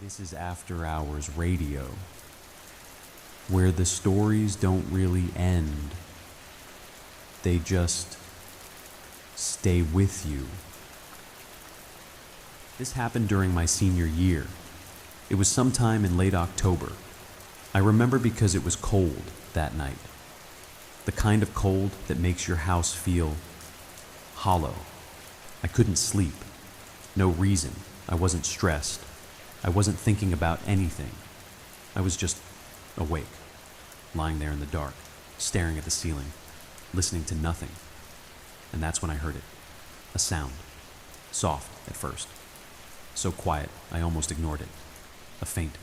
This is After Hours Radio, where the stories don't really end. They just stay with you. This happened during my senior year. It was sometime in late October. I remember because it was cold that night. The kind of cold that makes your house feel hollow. I couldn't sleep. No reason. I wasn't stressed. I wasn't thinking about anything. I was just awake, lying there in the dark, staring at the ceiling, listening to nothing. And that's when I heard it. A sound. Soft at first. So quiet, I almost ignored it. A faint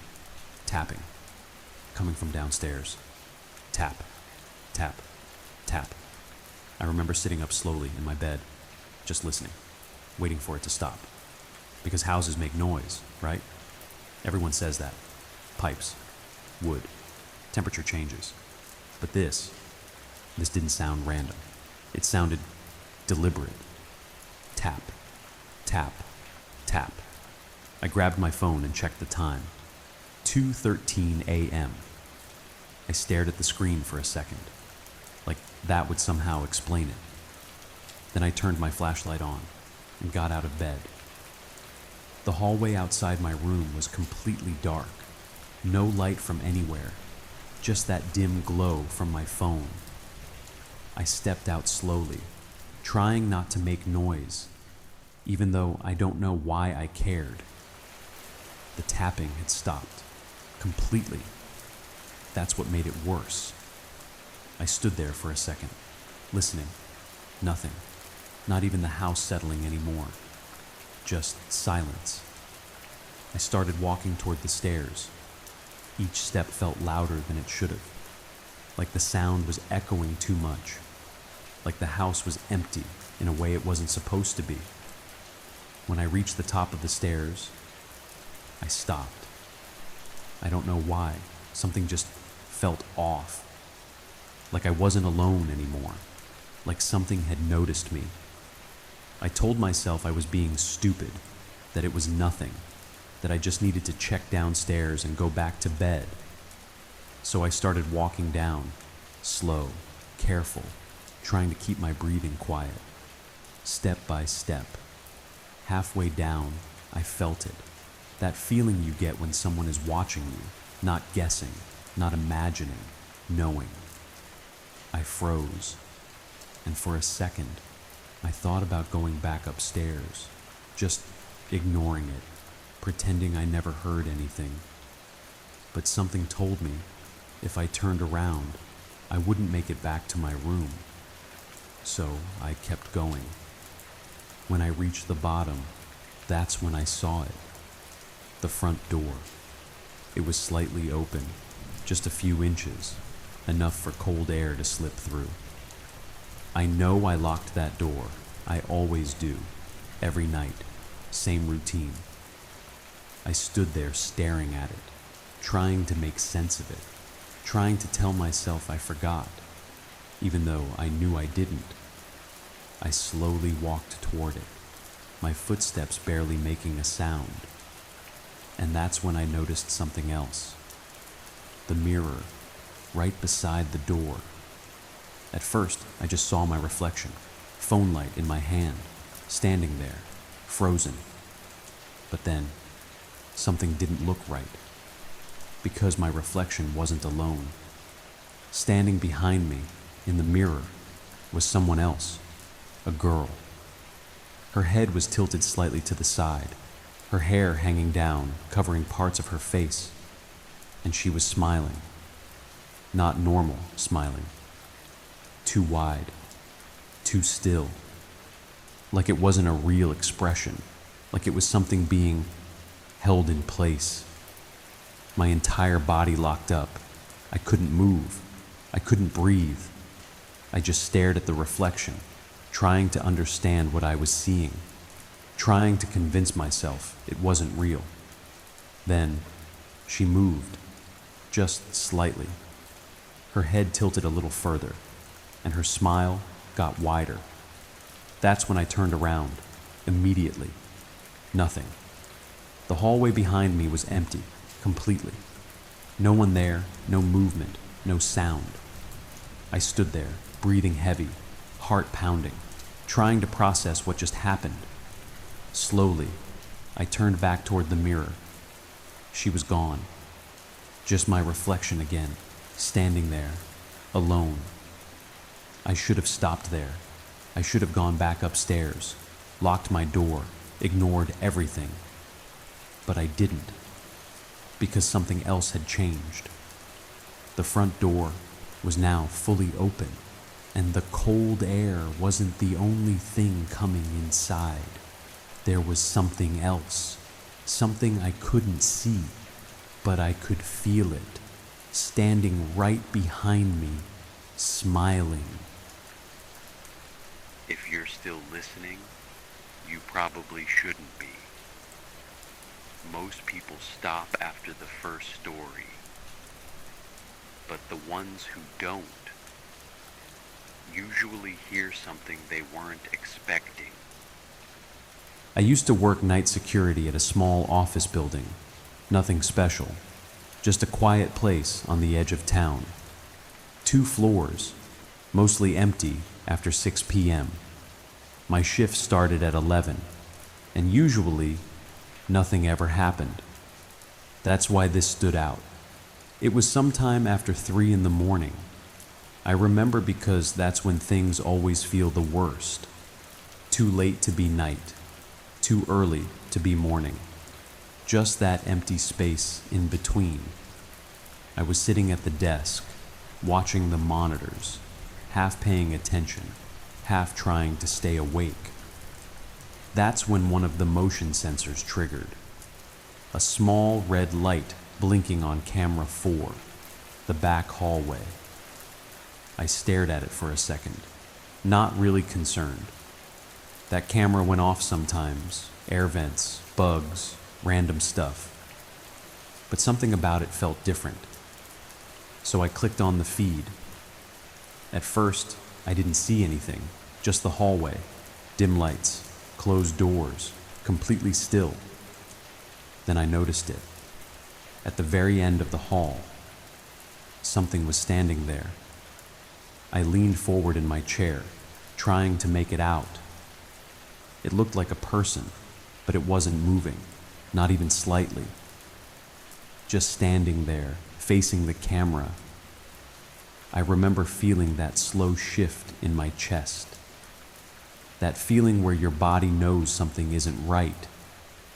tapping, coming from downstairs. Tap, tap, tap. I remember sitting up slowly in my bed, just listening, waiting for it to stop. Because houses make noise, right? Everyone says that. Pipes, wood, temperature changes. But this didn't sound random. It sounded deliberate. Tap, tap, tap. I grabbed my phone and checked the time. 2:13 a.m. I stared at the screen for a second, like that would somehow explain it. Then I turned my flashlight on and got out of bed. The hallway outside my room was completely dark. No light from anywhere, just that dim glow from my phone. I stepped out slowly, trying not to make noise, even though I don't know why I cared. The tapping had stopped, completely. That's what made it worse. I stood there for a second, listening. Nothing. Not even the house settling anymore. Just silence. I started walking toward the stairs. Each step felt louder than it should have. Like the sound was echoing too much. Like the house was empty in a way it wasn't supposed to be. When I reached the top of the stairs, I stopped. I don't know why. Something just felt off. Like I wasn't alone anymore. Like something had noticed me. I told myself I was being stupid, that it was nothing, that I just needed to check downstairs and go back to bed. So I started walking down, slow, careful, trying to keep my breathing quiet. Step by step. Halfway down, I felt it. That feeling you get when someone is watching you, not guessing, not imagining, knowing. I froze, and for a second, I thought about going back upstairs, just ignoring it, pretending I never heard anything. But something told me if I turned around, I wouldn't make it back to my room. So I kept going. When I reached the bottom, that's when I saw it. The front door. It was slightly open, just a few inches, enough for cold air to slip through. I know I locked that door. I always do. Every night. Same routine. I stood there staring at it, trying to make sense of it, trying to tell myself I forgot, even though I knew I didn't. I slowly walked toward it, my footsteps barely making a sound. And that's when I noticed something else. The mirror, right beside the door. At first, I just saw my reflection, phone light in my hand, standing there, frozen. But then, something didn't look right, because my reflection wasn't alone. Standing behind me, in the mirror, was someone else, a girl. Her head was tilted slightly to the side, her hair hanging down, covering parts of her face, and she was smiling. Not normal smiling. Too wide, too still, like it wasn't a real expression, like it was something being held in place. My entire body locked up. I couldn't move. I couldn't breathe. I just stared at the reflection, trying to understand what I was seeing, trying to convince myself it wasn't real. Then she moved, just slightly. Her head tilted a little further, and her smile got wider. That's when I turned around, immediately. Nothing. The hallway behind me was empty, completely. No one there, no movement, no sound. I stood there, breathing heavy, heart pounding, trying to process what just happened. Slowly, I turned back toward the mirror. She was gone. Just my reflection again, standing there, alone. I should have stopped there. I should have gone back upstairs, locked my door, ignored everything. But I didn't, because something else had changed. The front door was now fully open, and the cold air wasn't the only thing coming inside. There was something else, something I couldn't see, but I could feel it, standing right behind me, smiling. If you're still listening, you probably shouldn't be. Most people stop after the first story, but the ones who don't usually hear something they weren't expecting. I used to work night security at a small office building. Nothing special, just a quiet place on the edge of town. 2 floors, mostly empty after 6 p.m. My shift started at 11, and usually nothing ever happened. That's why this stood out. It was sometime after 3 in the morning. I remember because that's when things always feel the worst. Too late to be night, too early to be morning. Just that empty space in between. I was sitting at the desk, watching the monitors, half paying attention, half trying to stay awake. That's when one of the motion sensors triggered. A small red light blinking on camera 4, the back hallway. I stared at it for a second, not really concerned. That camera went off sometimes, air vents, bugs, random stuff. But something about it felt different. So I clicked on the feed. At first, I didn't see anything, just the hallway, dim lights, closed doors, completely still. Then I noticed it. At the very end of the hall, something was standing there. I leaned forward in my chair, trying to make it out. It looked like a person, but it wasn't moving, not even slightly. Just standing there, facing the camera. I remember feeling that slow shift in my chest. That feeling where your body knows something isn't right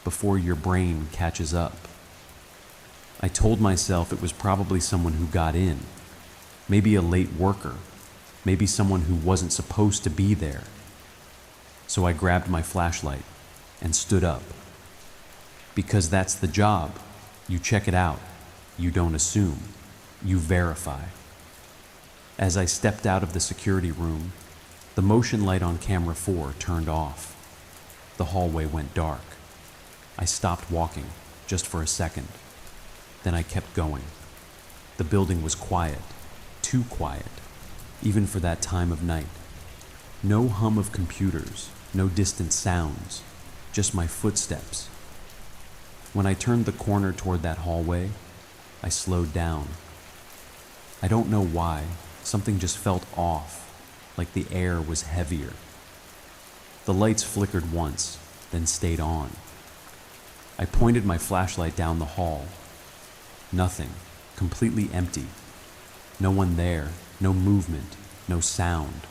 before your brain catches up. I told myself it was probably someone who got in, maybe a late worker, maybe someone who wasn't supposed to be there. So I grabbed my flashlight and stood up. Because that's the job. You check it out. You don't assume. You verify. As I stepped out of the security room, the motion light on camera 4 turned off. The hallway went dark. I stopped walking, just for a second. Then I kept going. The building was quiet, too quiet, even for that time of night. No hum of computers, no distant sounds, just my footsteps. When I turned the corner toward that hallway, I slowed down. I don't know why, something just felt off, like the air was heavier. The lights flickered once, then stayed on. I pointed my flashlight down the hall. Nothing, completely empty. No one there, no movement, no sound.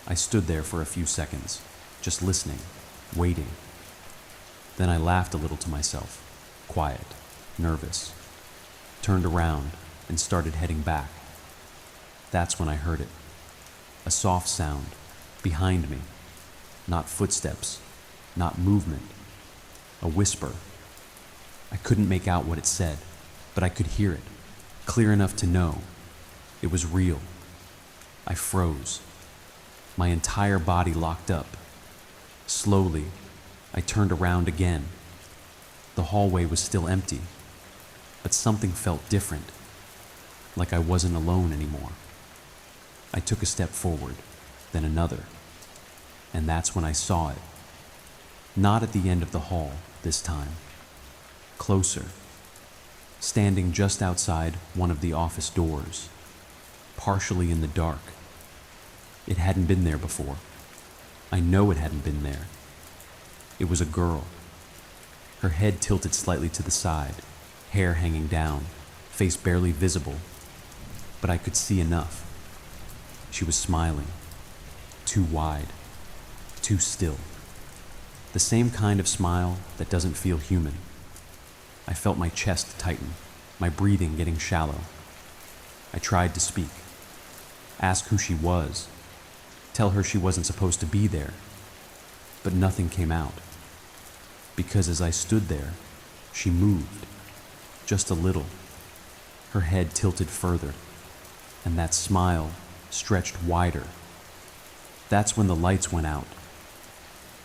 I stood there for a few seconds, just listening, waiting. Then I laughed a little to myself, quiet, nervous. Turned around and started heading back. That's when I heard it. A soft sound, behind me. Not footsteps, not movement. A whisper. I couldn't make out what it said, but I could hear it, clear enough to know. It was real. I froze. My entire body locked up. Slowly, I turned around again. The hallway was still empty, but something felt different, like I wasn't alone anymore. I took a step forward, then another, and that's when I saw it. Not at the end of the hall this time, closer, standing just outside one of the office doors, partially in the dark. It hadn't been there before. I know it hadn't been there. It was a girl. Her head tilted slightly to the side, hair hanging down, face barely visible, but I could see enough. She was smiling, too wide, too still. The same kind of smile that doesn't feel human. I felt my chest tighten, my breathing getting shallow. I tried to speak, ask who she was, tell her she wasn't supposed to be there, but nothing came out. Because as I stood there, she moved, just a little. Her head tilted further, and that smile stretched wider. That's when the lights went out.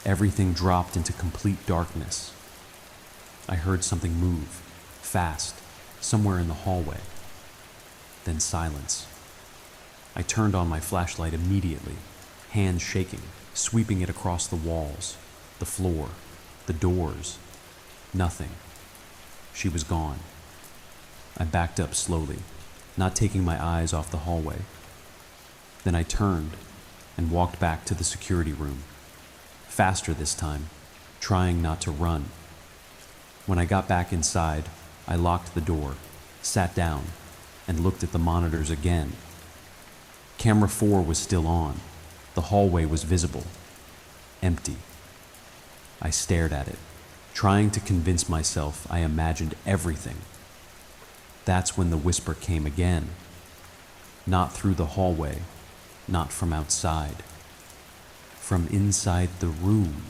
Everything dropped into complete darkness. I heard something move, fast, somewhere in the hallway. Then silence. I turned on my flashlight immediately, hands shaking, sweeping it across the walls, the floor, the doors. Nothing. She was gone. I backed up slowly, not taking my eyes off the hallway. Then I turned and walked back to the security room, faster this time, trying not to run. When I got back inside, I locked the door, sat down, and looked at the monitors again. Camera 4 was still on. The hallway was visible, empty. I stared at it, trying to convince myself I imagined everything. That's when the whisper came again. Not through the hallway, not from outside. From inside the room,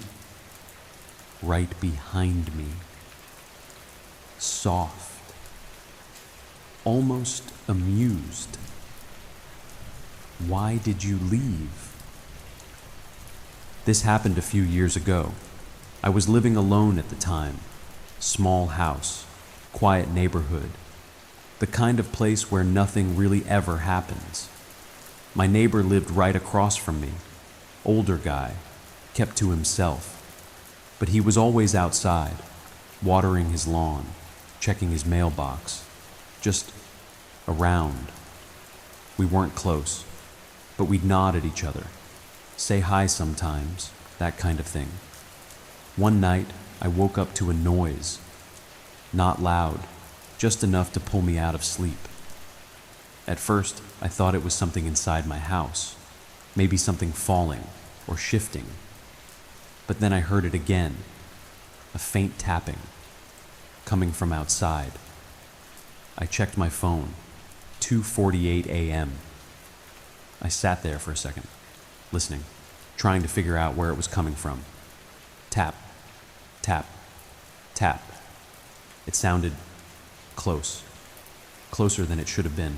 right behind me. Soft, almost amused. Why did you leave? This happened a few years ago. I was living alone at the time. Small house, quiet neighborhood. The kind of place where nothing really ever happens. My neighbor lived right across from me. Older guy, kept to himself. But he was always outside, watering his lawn, checking his mailbox, just around. We weren't close, but we'd nod at each other, say hi sometimes, that kind of thing. One night, I woke up to a noise. Not loud, just enough to pull me out of sleep. At first, I thought it was something inside my house, maybe something falling or shifting. But then I heard it again, a faint tapping, coming from outside. I checked my phone, 2:48 a.m. I sat there for a second, listening, trying to figure out where it was coming from. Tap, tap, tap. It sounded close, closer than it should have been.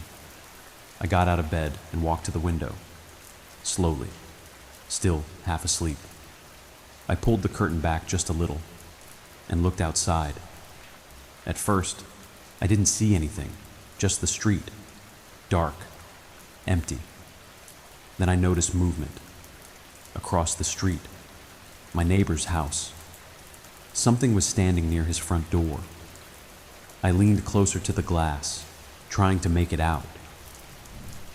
I got out of bed and walked to the window, slowly, still half asleep. I pulled the curtain back just a little and looked outside. At first, I didn't see anything, just the street, dark, empty. Then I noticed movement. Across the street, my neighbor's house. Something was standing near his front door. I leaned closer to the glass, trying to make it out.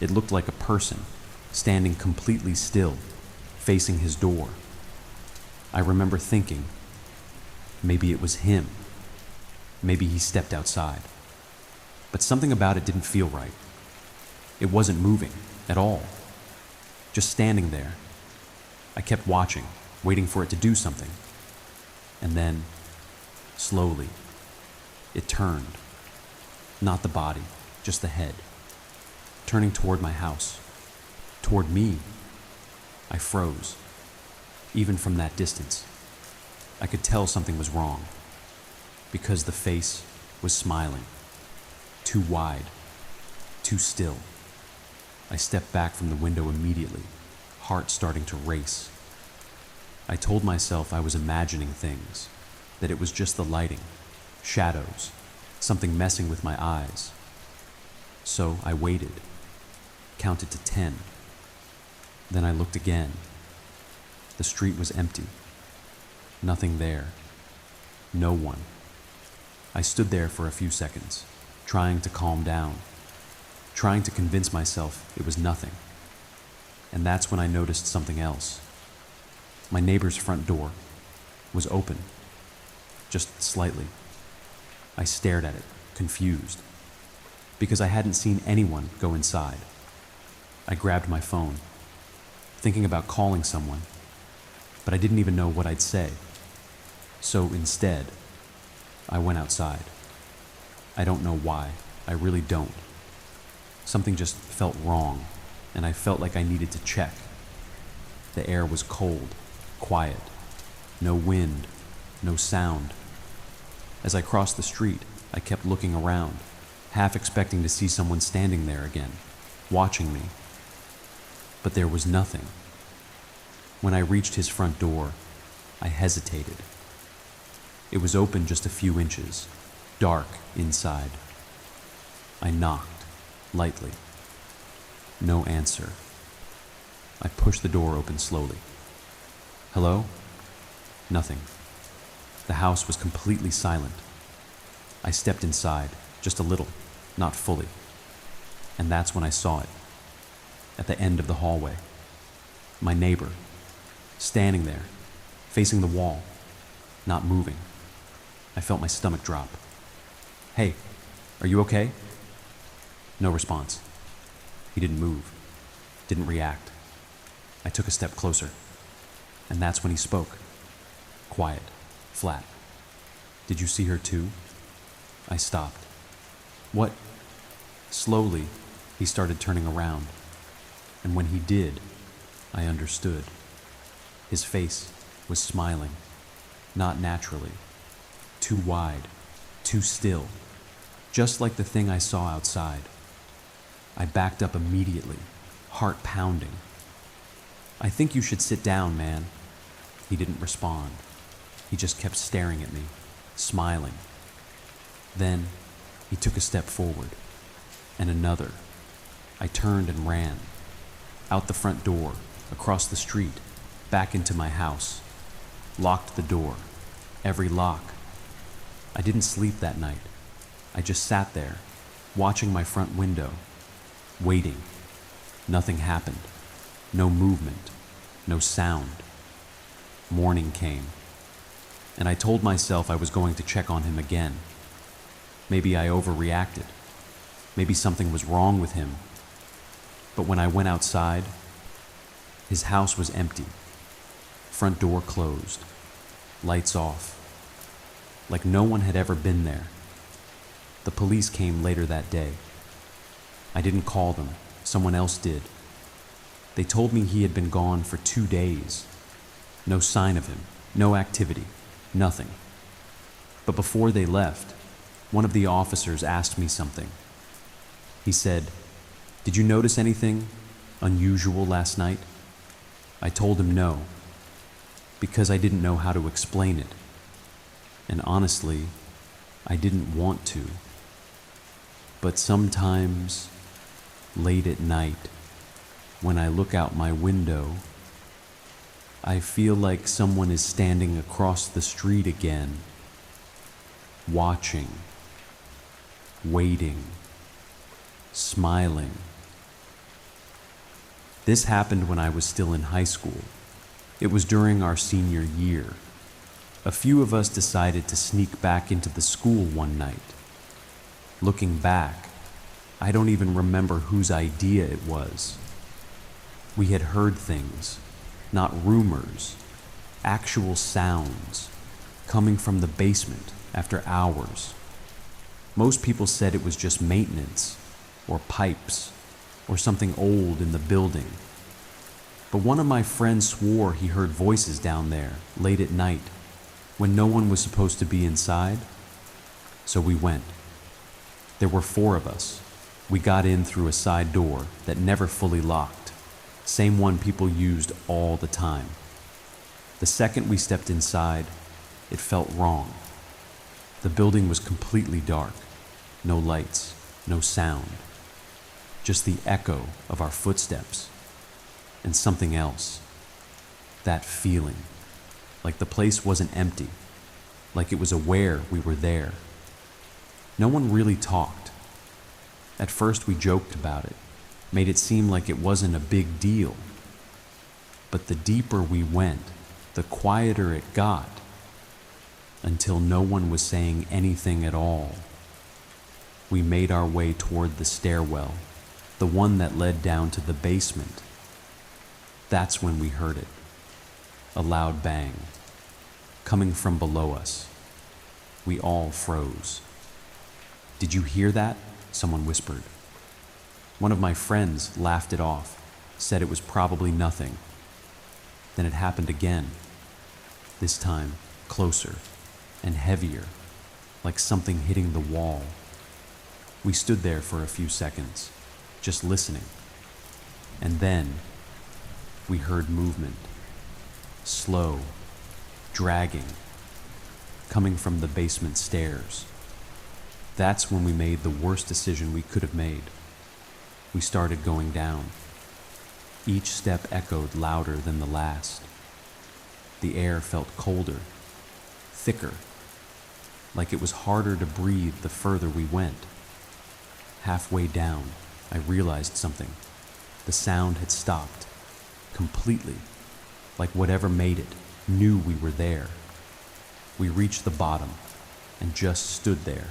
It looked like a person, standing completely still, facing his door. I remember thinking, maybe it was him. Maybe he stepped outside. But something about it didn't feel right. It wasn't moving at all. Just standing there. I kept watching, waiting for it to do something. And then, slowly, it turned. Not the body, just the head. Turning toward my house. Toward me. I froze. Even from that distance. I could tell something was wrong. Because the face was smiling. Too wide. Too still. I stepped back from the window immediately, heart starting to race. I told myself I was imagining things, that it was just the lighting, shadows, something messing with my eyes. So I waited, counted to 10. Then I looked again. The street was empty. Nothing there. No one. I stood there for a few seconds, trying to calm down, trying to convince myself it was nothing. And that's when I noticed something else. My neighbor's front door was open, just slightly. I stared at it, confused, because I hadn't seen anyone go inside. I grabbed my phone, thinking about calling someone, but I didn't even know what I'd say. So instead, I went outside. I don't know why. I really don't. Something just felt wrong, and I felt like I needed to check. The air was cold, quiet, no wind, no sound. As I crossed the street, I kept looking around, half expecting to see someone standing there again, watching me. But there was nothing. When I reached his front door, I hesitated. It was open just a few inches, dark inside. I knocked, lightly. No answer. I pushed the door open slowly. Hello? Nothing. The house was completely silent. I stepped inside, just a little, not fully. And that's when I saw it. At the end of the hallway. My neighbor, standing there, facing the wall, not moving. I felt my stomach drop. Hey, are you okay? No response. He didn't move, didn't react. I took a step closer, and that's when he spoke. Quiet, flat. Did you see her too? I stopped. What? Slowly, he started turning around, and when he did, I understood. His face was smiling, not naturally, too wide, too still, just like the thing I saw outside. I backed up immediately, heart pounding. I think you should sit down, man. He didn't respond. He just kept staring at me, smiling. Then he took a step forward, and another. I turned and ran, out the front door, across the street, back into my house, locked the door, every lock. I didn't sleep that night. I just sat there, watching my front window, waiting. Nothing happened. No movement. No sound. Morning came, and I told myself I was going to check on him again. Maybe I overreacted. Maybe something was wrong with him. But when I went outside, his house was empty. Front door closed. Lights off. Like no one had ever been there. The police came later that day. I didn't call them. Someone else did. They told me he had been gone for 2 days. No sign of him. No activity. Nothing. But before they left, one of the officers asked me something. He said, "Did you notice anything unusual last night?" I told him no, because I didn't know how to explain it. And honestly, I didn't want to. But sometimes, late at night, when I look out my window, I feel like someone is standing across the street again, watching, waiting, smiling. This happened when I was still in high school. It was during our senior year. A few of us decided to sneak back into the school one night. Looking back, I don't even remember whose idea it was. We had heard things, not rumors, actual sounds, coming from the basement after hours. Most people said it was just maintenance, or pipes, or something old in the building. But one of my friends swore he heard voices down there late at night when no one was supposed to be inside. So we went. There were 4 of us. We got in through a side door that never fully locked, same one people used all the time. The second we stepped inside, it felt wrong. The building was completely dark, no lights, no sound, just the echo of our footsteps. And something else, that feeling, like the place wasn't empty, like it was aware we were there, No one really talked. At first we joked about it, made it seem like it wasn't a big deal. But the deeper we went, the quieter it got, until no one was saying anything at all. We made our way toward the stairwell, the one that led down to the basement. That's when we heard it, a loud bang, coming from below us. We all froze. "Did you hear that?" someone whispered. One of my friends laughed it off, said it was probably nothing. Then it happened again, this time closer and heavier, like something hitting the wall. We stood there for a few seconds, just listening. And then we heard movement, slow, dragging, coming from the basement stairs. That's when we made the worst decision we could have made. We started going down. Each step echoed louder than the last. The air felt colder, thicker, like it was harder to breathe the further we went. Halfway down, I realized something. The sound had stopped, completely, like whatever made it knew we were there. We reached the bottom and just stood there.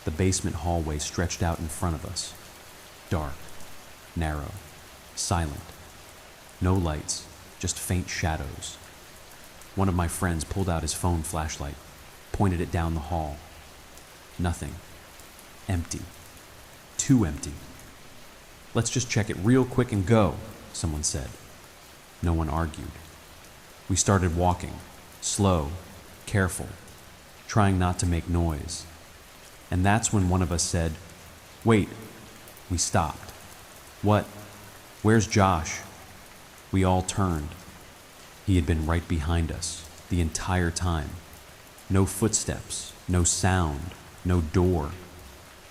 The basement hallway stretched out in front of us, dark, narrow, silent. No lights, just faint shadows. One of my friends pulled out his phone flashlight, pointed it down the hall. Nothing. Empty. Too empty. "Let's just check it real quick and go," someone said. No one argued. We started walking, slow, careful, trying not to make noise. And that's when one of us said, "Wait." We stopped. "What? Where's Josh?" We all turned. He had been right behind us the entire time. No footsteps, no sound, no door.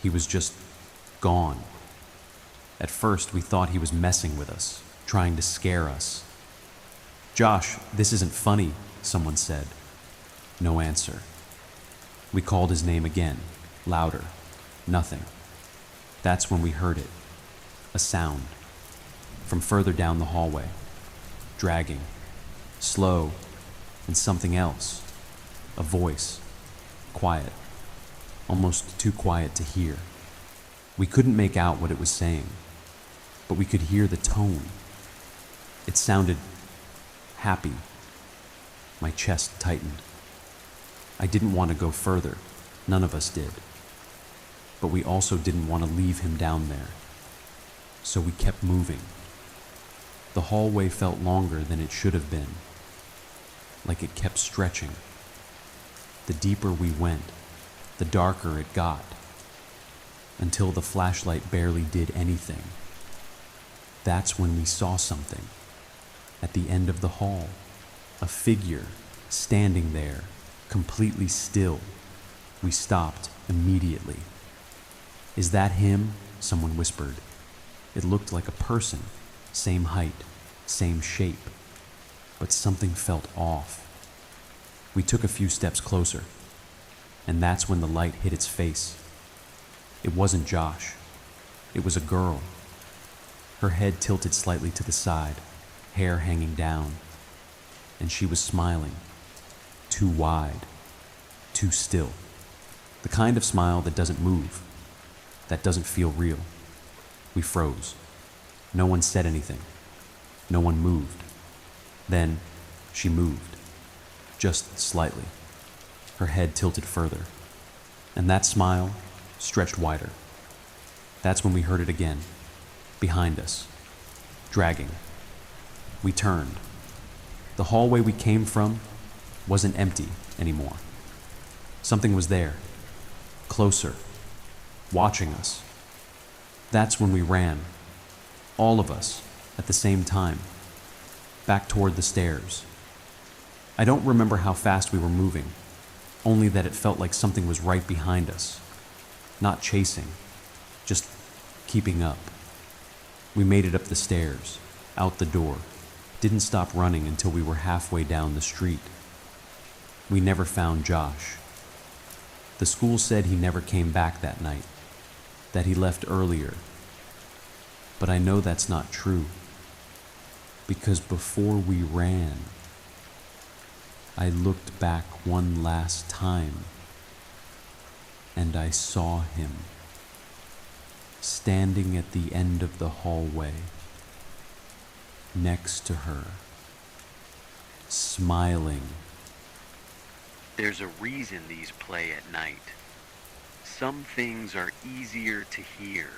He was just gone. At first, we thought he was messing with us, trying to scare us. "Josh, this isn't funny," someone said. No answer. We called his name again, louder. Nothing. That's when we heard it. A sound. From further down the hallway. Dragging. Slow. And something else. A voice. Quiet. Almost too quiet to hear. We couldn't make out what it was saying, but we could hear the tone. It sounded happy. My chest tightened. I didn't want to go further. None of us did. But we also didn't want to leave him down there. So we kept moving. The hallway felt longer than it should have been, like it kept stretching. The deeper we went, the darker it got, until the flashlight barely did anything. That's when we saw something. At the end of the hall, a figure standing there, completely still. We stopped immediately. "Is that him?" someone whispered. It looked like a person, same height, same shape, but something felt off. We took a few steps closer, and that's when the light hit its face. It wasn't Josh. It was a girl. Her head tilted slightly to the side, hair hanging down, and she was smiling, too wide, too still. The kind of smile that doesn't move, that doesn't feel real. We froze. No one said anything. No one moved. Then she moved, just slightly. Her head tilted further, and that smile stretched wider. That's when we heard it again, behind us, dragging. We turned. The hallway we came from wasn't empty anymore. Something was there, closer, watching us. That's when we ran, all of us, at the same time, back toward the stairs. I don't remember how fast we were moving, only that it felt like something was right behind us. Not chasing, just keeping up. We made it up the stairs, out the door, didn't stop running until we were halfway down the street. We never found Josh. The school said he never came back that night, that he left earlier. But I know that's not true, because before we ran, I looked back one last time, and I saw him standing at the end of the hallway, next to her, smiling. There's a reason these play at night. Some things are easier to hear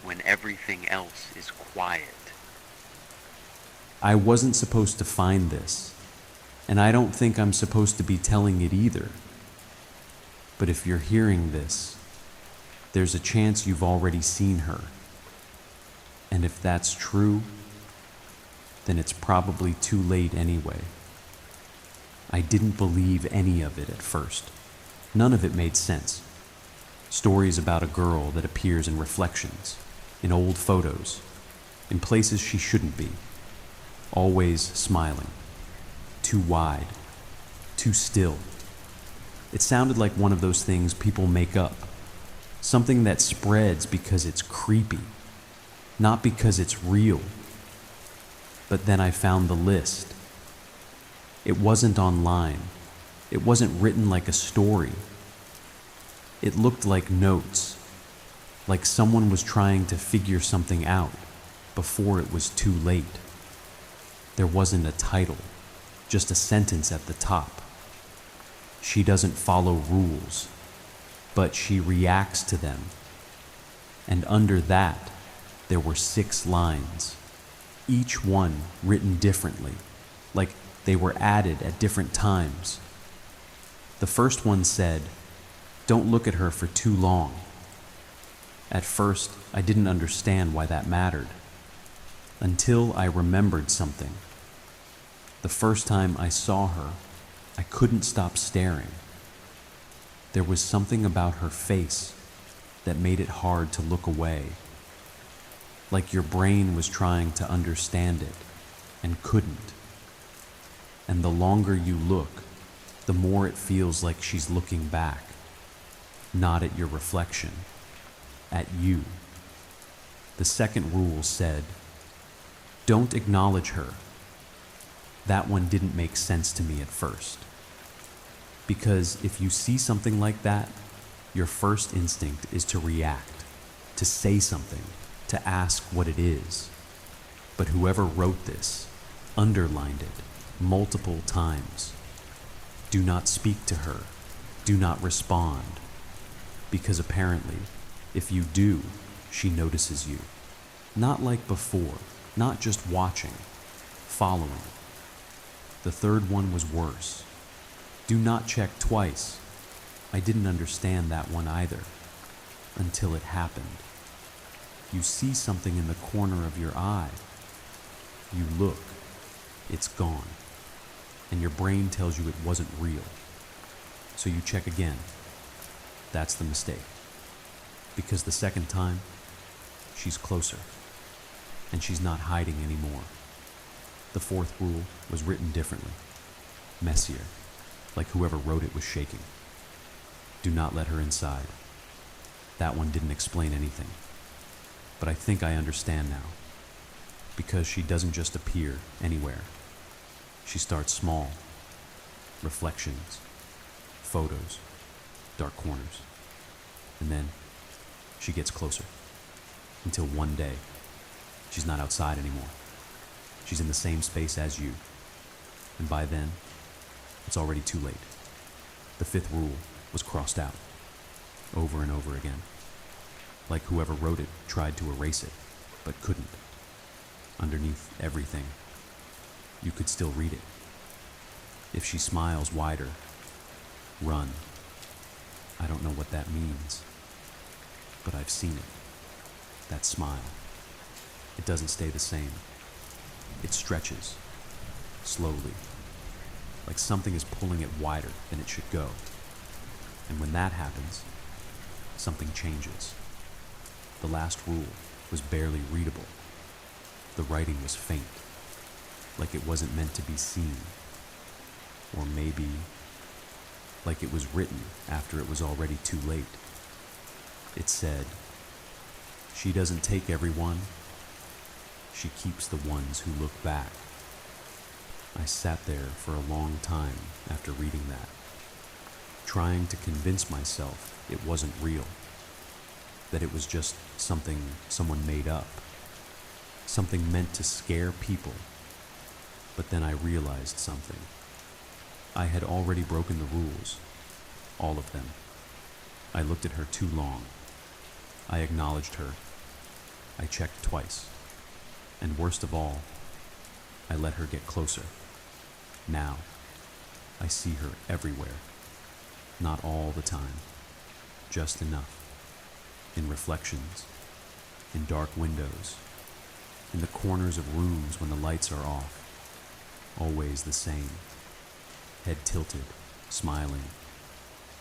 when everything else is quiet. I wasn't supposed to find this, and I don't think I'm supposed to be telling it either. But if you're hearing this, there's a chance you've already seen her. And if that's true, then it's probably too late anyway. I didn't believe any of it at first. None of it made sense. Stories about a girl that appears in reflections, in old photos, in places she shouldn't be, always smiling, too wide, too still. It sounded like one of those things people make up, something that spreads because it's creepy, not because it's real. But then I found the list. It wasn't online. It wasn't written like a story. It looked like notes, like someone was trying to figure something out before it was too late. There wasn't a title, just a sentence at the top. She doesn't follow rules, but she reacts to them. And under that, there were 6 lines, each one written differently, like they were added at different times. The first one said, "Don't look at her for too long." At first, I didn't understand why that mattered, until I remembered something. The first time I saw her, I couldn't stop staring. There was something about her face that made it hard to look away, like your brain was trying to understand it and couldn't. And the longer you look, the more it feels like she's looking back, not at your reflection, at you. The second rule said, "Don't acknowledge her." That one didn't make sense to me at first. Because if you see something like that, your first instinct is to react, to say something, to ask what it is. But whoever wrote this underlined it multiple times. Do not speak to her. Do not respond. Because apparently, if you do, she notices you. Not like before, not just watching, following. The third one was worse. Do not check twice. I didn't understand that one either, until it happened. You see something in the corner of your eye. You look, it's gone, and your brain tells you it wasn't real. So you check again. That's the mistake. Because the second time, she's closer, and she's not hiding anymore. The fourth rule was written differently, messier, like whoever wrote it was shaking. Do not let her inside. That one didn't explain anything, but I think I understand now. Because she doesn't just appear anywhere. She starts small, reflections, photos, dark corners, and then she gets closer, until one day, she's not outside anymore. She's in the same space as you, and by then, it's already too late. The fifth rule was crossed out, over and over again, like whoever wrote it tried to erase it, but couldn't. Underneath everything, you could still read it. If she smiles wider, run. I don't know what that means, but I've seen it. That smile. It doesn't stay the same. It stretches, slowly, like something is pulling it wider than it should go. And when that happens, something changes. The last rule was barely readable. The writing was faint, like it wasn't meant to be seen. Or maybe like it was written after it was already too late. It said, "She doesn't take everyone. She keeps the ones who look back." I sat there for a long time after reading that, trying to convince myself it wasn't real, that it was just something someone made up, something meant to scare people. But then I realized something. I had already broken the rules, all of them. I looked at her too long. I acknowledged her. I checked twice. And worst of all, I let her get closer. Now, I see her everywhere. Not all the time, just enough. In reflections, in dark windows, in the corners of rooms when the lights are off. Always the same. Head tilted, smiling,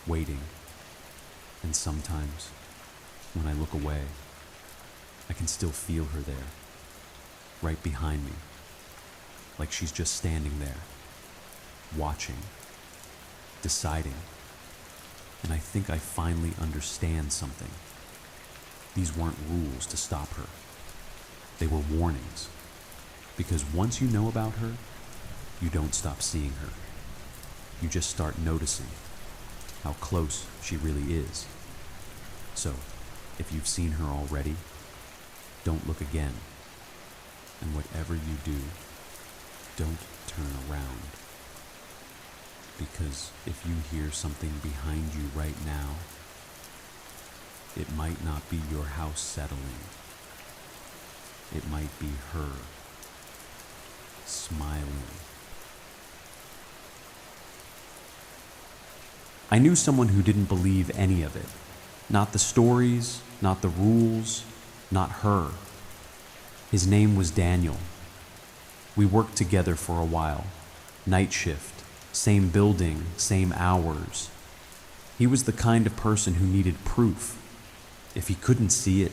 waiting. And sometimes, when I look away, I can still feel her there, right behind me, like she's just standing there, watching, deciding. And I think I finally understand something. These weren't rules to stop her. They were warnings. Because once you know about her, you don't stop seeing her. You just start noticing how close she really is. So, if you've seen her already, don't look again. And whatever you do, don't turn around. Because if you hear something behind you right now, it might not be your house settling. It might be her smiling. I knew someone who didn't believe any of it. Not the stories, not the rules, not her. His name was Daniel. We worked together for a while. Night shift, same building, same hours. He was the kind of person who needed proof. If he couldn't see it,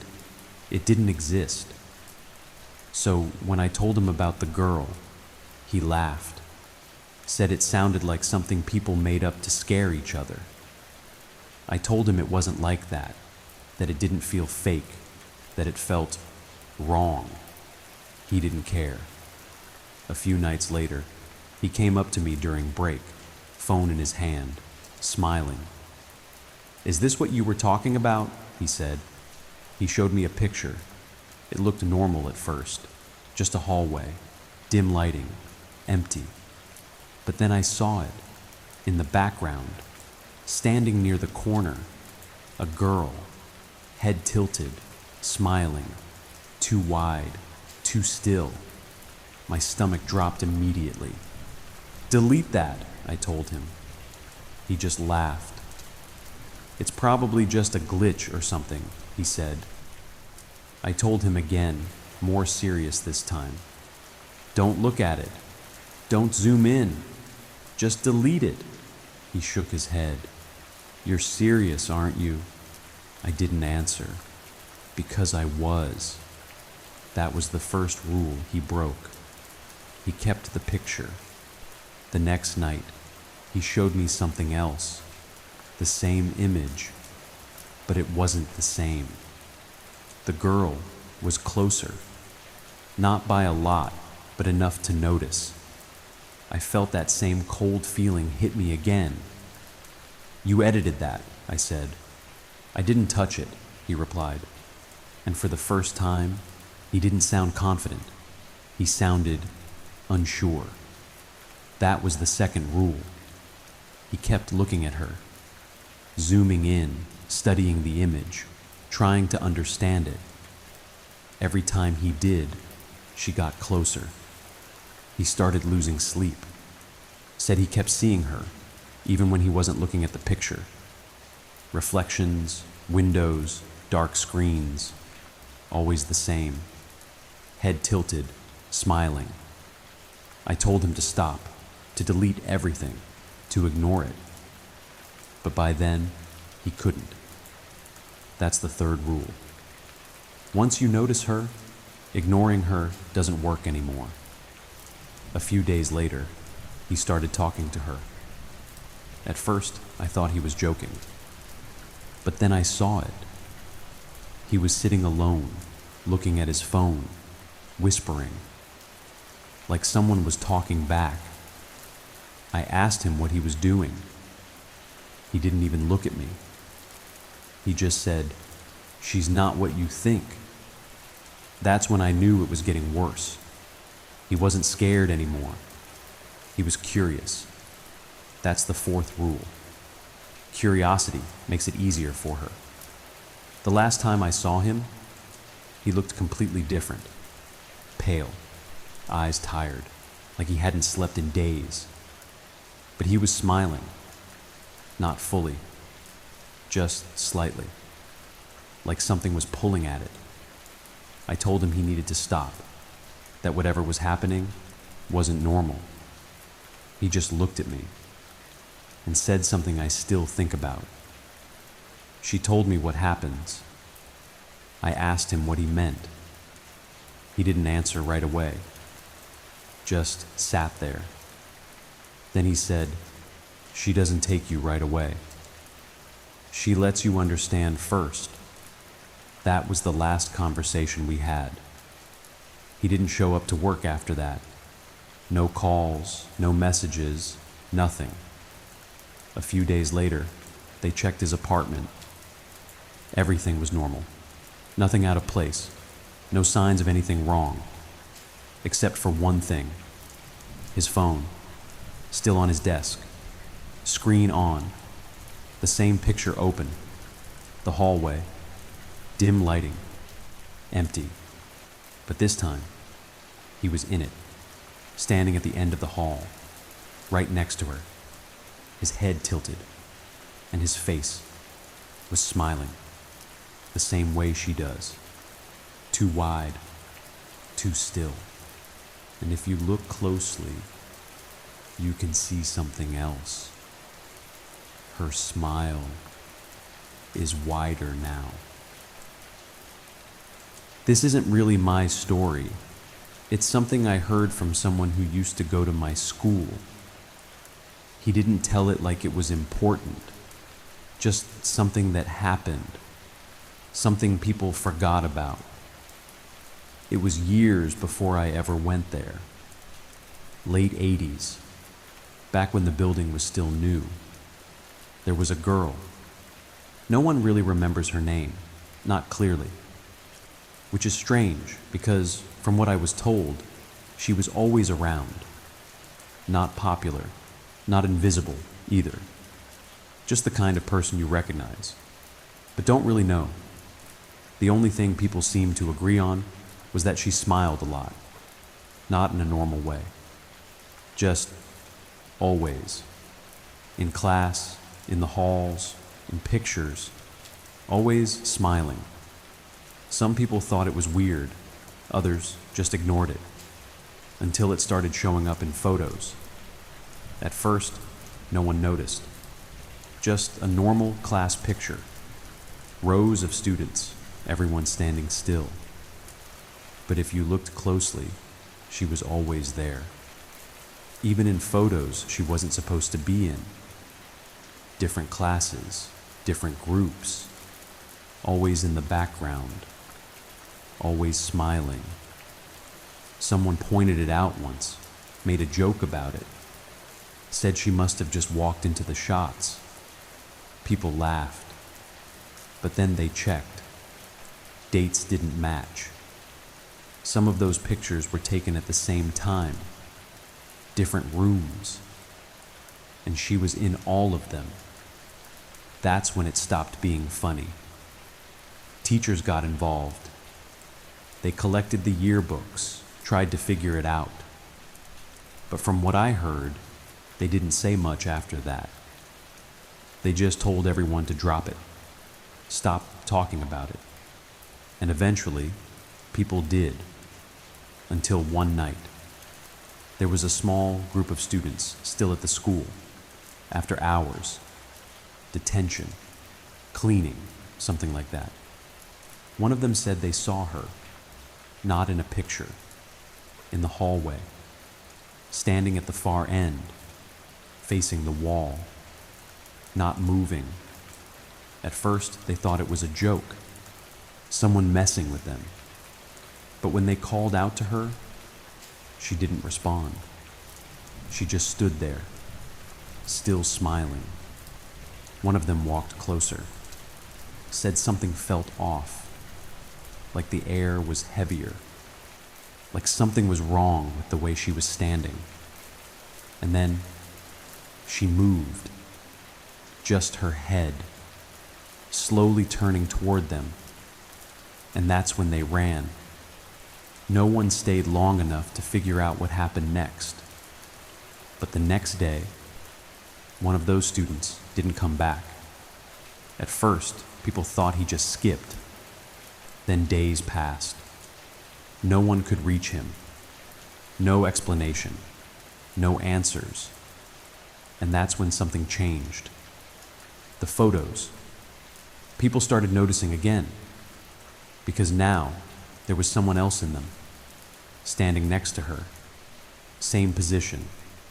it didn't exist. So when I told him about the girl, he laughed, said it sounded like something people made up to scare each other. I told him it wasn't like that it didn't feel fake, that it felt wrong. He didn't care. A few nights later, he came up to me during break, phone in his hand, smiling. "Is this what you were talking about?" he said. He showed me a picture. It looked normal at first, just a hallway, dim lighting, empty. But then I saw it, in the background, standing near the corner, a girl, head tilted, smiling, too wide, too still. My stomach dropped immediately. "Delete that," I told him. He just laughed. "It's probably just a glitch or something," he said. I told him again, more serious this time. "Don't look at it. Don't zoom in. Just delete it." He shook his head. "You're serious, aren't you?" I didn't answer, because I was. That was the first rule he broke. He kept the picture. The next night, he showed me something else, the same image, but it wasn't the same. The girl was closer, not by a lot, but enough to notice. I felt that same cold feeling hit me again. "You edited that," I said. "I didn't touch it," he replied. And for the first time, he didn't sound confident. He sounded unsure. That was the second rule. He kept looking at her, zooming in, studying the image, trying to understand it. Every time he did, she got closer. He started losing sleep. Said he kept seeing her, even when he wasn't looking at the picture. Reflections, windows, dark screens, always the same. Head tilted, smiling. I told him to stop, to delete everything, to ignore it. But by then, he couldn't. That's the third rule. Once you notice her, ignoring her doesn't work anymore. A few days later, he started talking to her. At first, I thought he was joking. But then I saw it. He was sitting alone, looking at his phone, whispering, like someone was talking back. I asked him what he was doing. He didn't even look at me. He just said, "She's not what you think." That's when I knew it was getting worse. He wasn't scared anymore. He was curious. That's the fourth rule. Curiosity makes it easier for her. The last time I saw him, he looked completely different. Pale, eyes tired, like he hadn't slept in days. But he was smiling. Not fully, just slightly, like something was pulling at it. I told him he needed to stop, that whatever was happening wasn't normal. He just looked at me and said something I still think about. She told me what happens. I asked him what he meant. He didn't answer right away, just sat there. Then he said, "She doesn't take you right away. She lets you understand first." That was the last conversation we had. He didn't show up to work after that. No calls, no messages, nothing. A few days later, they checked his apartment. Everything was normal. Nothing out of place. No signs of anything wrong. Except for one thing. His phone. Still on his desk. Screen on. The same picture open. The hallway. Dim lighting. Empty. But this time, he was in it. Standing at the end of the hall. Right next to her. His head tilted. And his face was smiling. The same way she does. Too wide. Too still. And if you look closely, you can see something else. Her smile is wider now. This isn't really my story. It's something I heard from someone who used to go to my school. He didn't tell it like it was important, just something that happened, something people forgot about. It was years before I ever went there. Late 80s, back when the building was still new. There was a girl. No one really remembers her name, not clearly. Which is strange, because from what I was told, she was always around. Not popular, not invisible either. Just the kind of person you recognize, but don't really know. The only thing people seemed to agree on was that she smiled a lot, not in a normal way. Just always. In class, in the halls, in pictures, always smiling. Some people thought it was weird, others just ignored it, until it started showing up in photos. At first, no one noticed. Just a normal class picture. Rows of students, everyone standing still. But if you looked closely, she was always there. Even in photos she wasn't supposed to be in. Different classes, different groups, always in the background, always smiling. Someone pointed it out once, made a joke about it, said she must have just walked into the shots. People laughed, but then they checked. Dates didn't match. Some of those pictures were taken at the same time, different rooms, and she was in all of them. That's when it stopped being funny. Teachers got involved. They collected the yearbooks, tried to figure it out. But from what I heard, they didn't say much after that. They just told everyone to drop it, stop talking about it. And eventually, people did, until one night. There was a small group of students still at the school, after hours. Detention, cleaning, something like that. One of them said they saw her, not in a picture, in the hallway, standing at the far end, facing the wall. not moving. At first, they thought it was a joke, someone messing with them. But when they called out to her, she didn't respond. She just stood there, still smiling. One of them walked closer, said something felt off, like the air was heavier, like something was wrong with the way she was standing. And then she moved, just her head, slowly turning toward them. And that's when they ran. No one stayed long enough to figure out what happened next. But the next day, one of those students didn't come back. At first, people thought he just skipped. Then days passed. No one could reach him. No explanation. No answers. And that's when something changed. The photos. People started noticing again. Because now, there was someone else in them, standing next to her. Same position,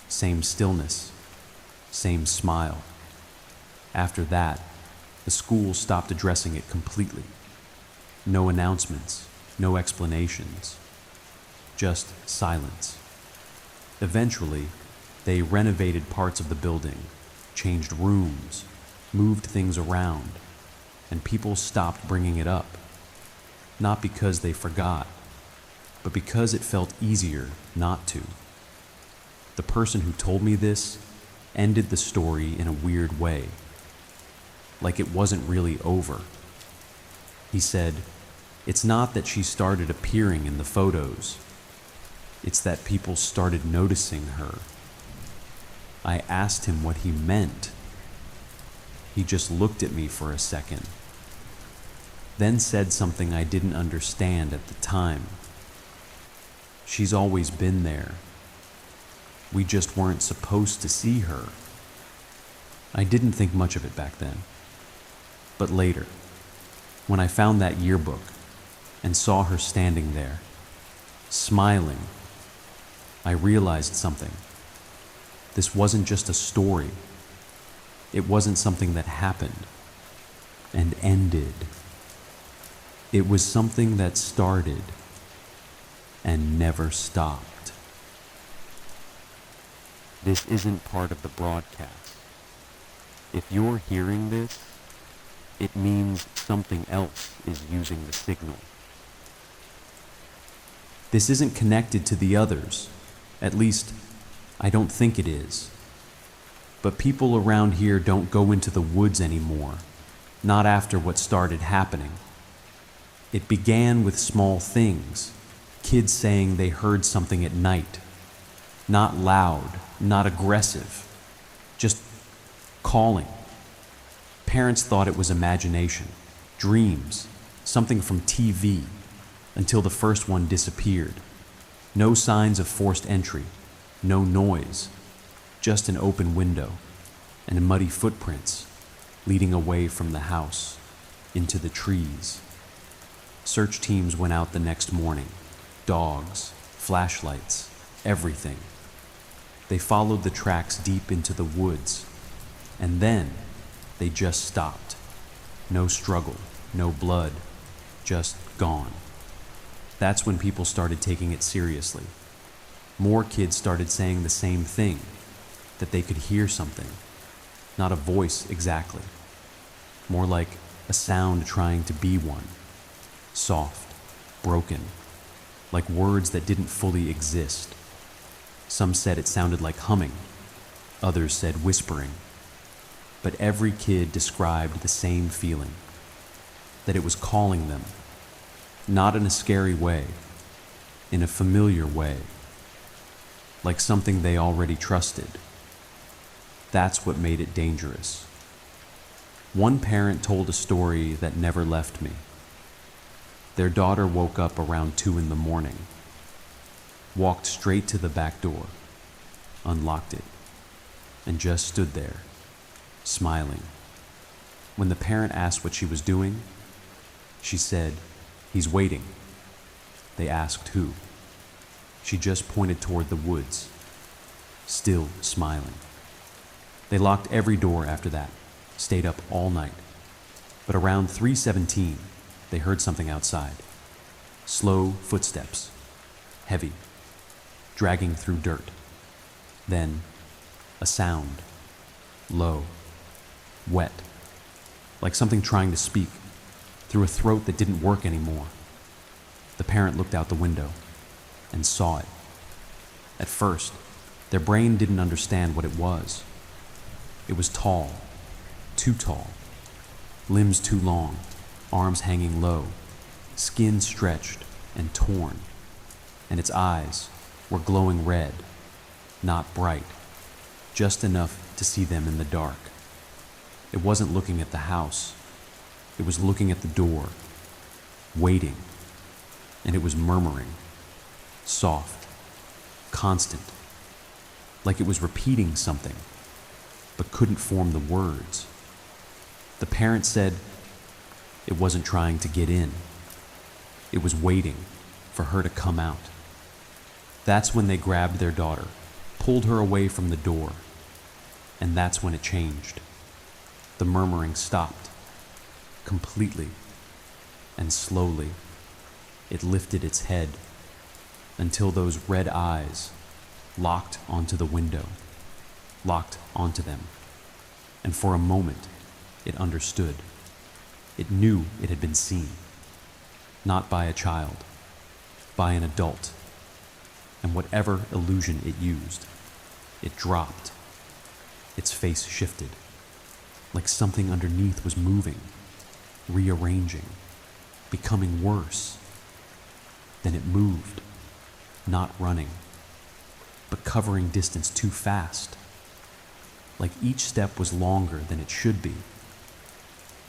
same stillness, same smile. After that, the school stopped addressing it completely. No announcements, no explanations, just silence. Eventually, they renovated parts of the building, changed rooms, moved things around, and people stopped bringing it up. Not because they forgot, but because it felt easier not to. The person who told me this ended the story in a weird way, like it wasn't really over. He said, "It's not that she started appearing in the photos. It's that people started noticing her." I asked him what he meant. He just looked at me for a second, then said something I didn't understand at the time. "She's always been there. We just weren't supposed to see her." I didn't think much of it back then. But later, when I found that yearbook and saw her standing there, smiling, I realized something. This wasn't just a story. It wasn't something that happened and ended. It was something that started and never stopped. This isn't part of the broadcast. If you're hearing this, it means something else is using the signal. This isn't connected to the others. At least, I don't think it is. But people around here don't go into the woods anymore, not after what started happening. It began with small things, kids saying they heard something at night. Not loud, not aggressive, just calling. Parents thought it was imagination, dreams, something from TV, until the first one disappeared. No signs of forced entry, no noise, just an open window and muddy footprints leading away from the house into the trees. Search teams went out the next morning. Dogs, flashlights, everything. They followed the tracks deep into the woods, and then they just stopped. No struggle, no blood, just gone. That's when people started taking it seriously. More kids started saying the same thing, that they could hear something. Not a voice exactly, more like a sound trying to be one. Soft, broken, like words that didn't fully exist. Some said it sounded like humming, others said whispering. But every kid described the same feeling, that it was calling them, not in a scary way, in a familiar way, like something they already trusted. That's what made it dangerous. One parent told a story that never left me. Their daughter woke up around 2 a.m, walked straight to the back door, unlocked it, and just stood there, smiling. When the parent asked what she was doing, she said, "He's waiting." They asked who. She just pointed toward the woods, still smiling. They locked every door after that, stayed up all night. But around 3:17, they heard something outside. Slow footsteps, heavy, dragging through dirt. Then, a sound, low, wet, like something trying to speak, through a throat that didn't work anymore. The parent looked out the window and saw it. At first, their brain didn't understand what it was. It was tall, too tall, limbs too long, arms hanging low, skin stretched and torn, and its eyes were glowing red, not bright, just enough to see them in the dark. It wasn't looking at the house. It was looking at the door, waiting, and it was murmuring, soft, constant, like it was repeating something, but couldn't form the words. The parent said it wasn't trying to get in. It was waiting for her to come out. That's when they grabbed their daughter, pulled her away from the door, and that's when it changed. The murmuring stopped, completely, and slowly it lifted its head until those red eyes locked onto the window, locked onto them, and for a moment it understood. It knew it had been seen, not by a child, by an adult, and whatever illusion it used, it dropped. Its face shifted, like something underneath was moving, rearranging, becoming worse. Then it moved, not running, but covering distance too fast, like each step was longer than it should be.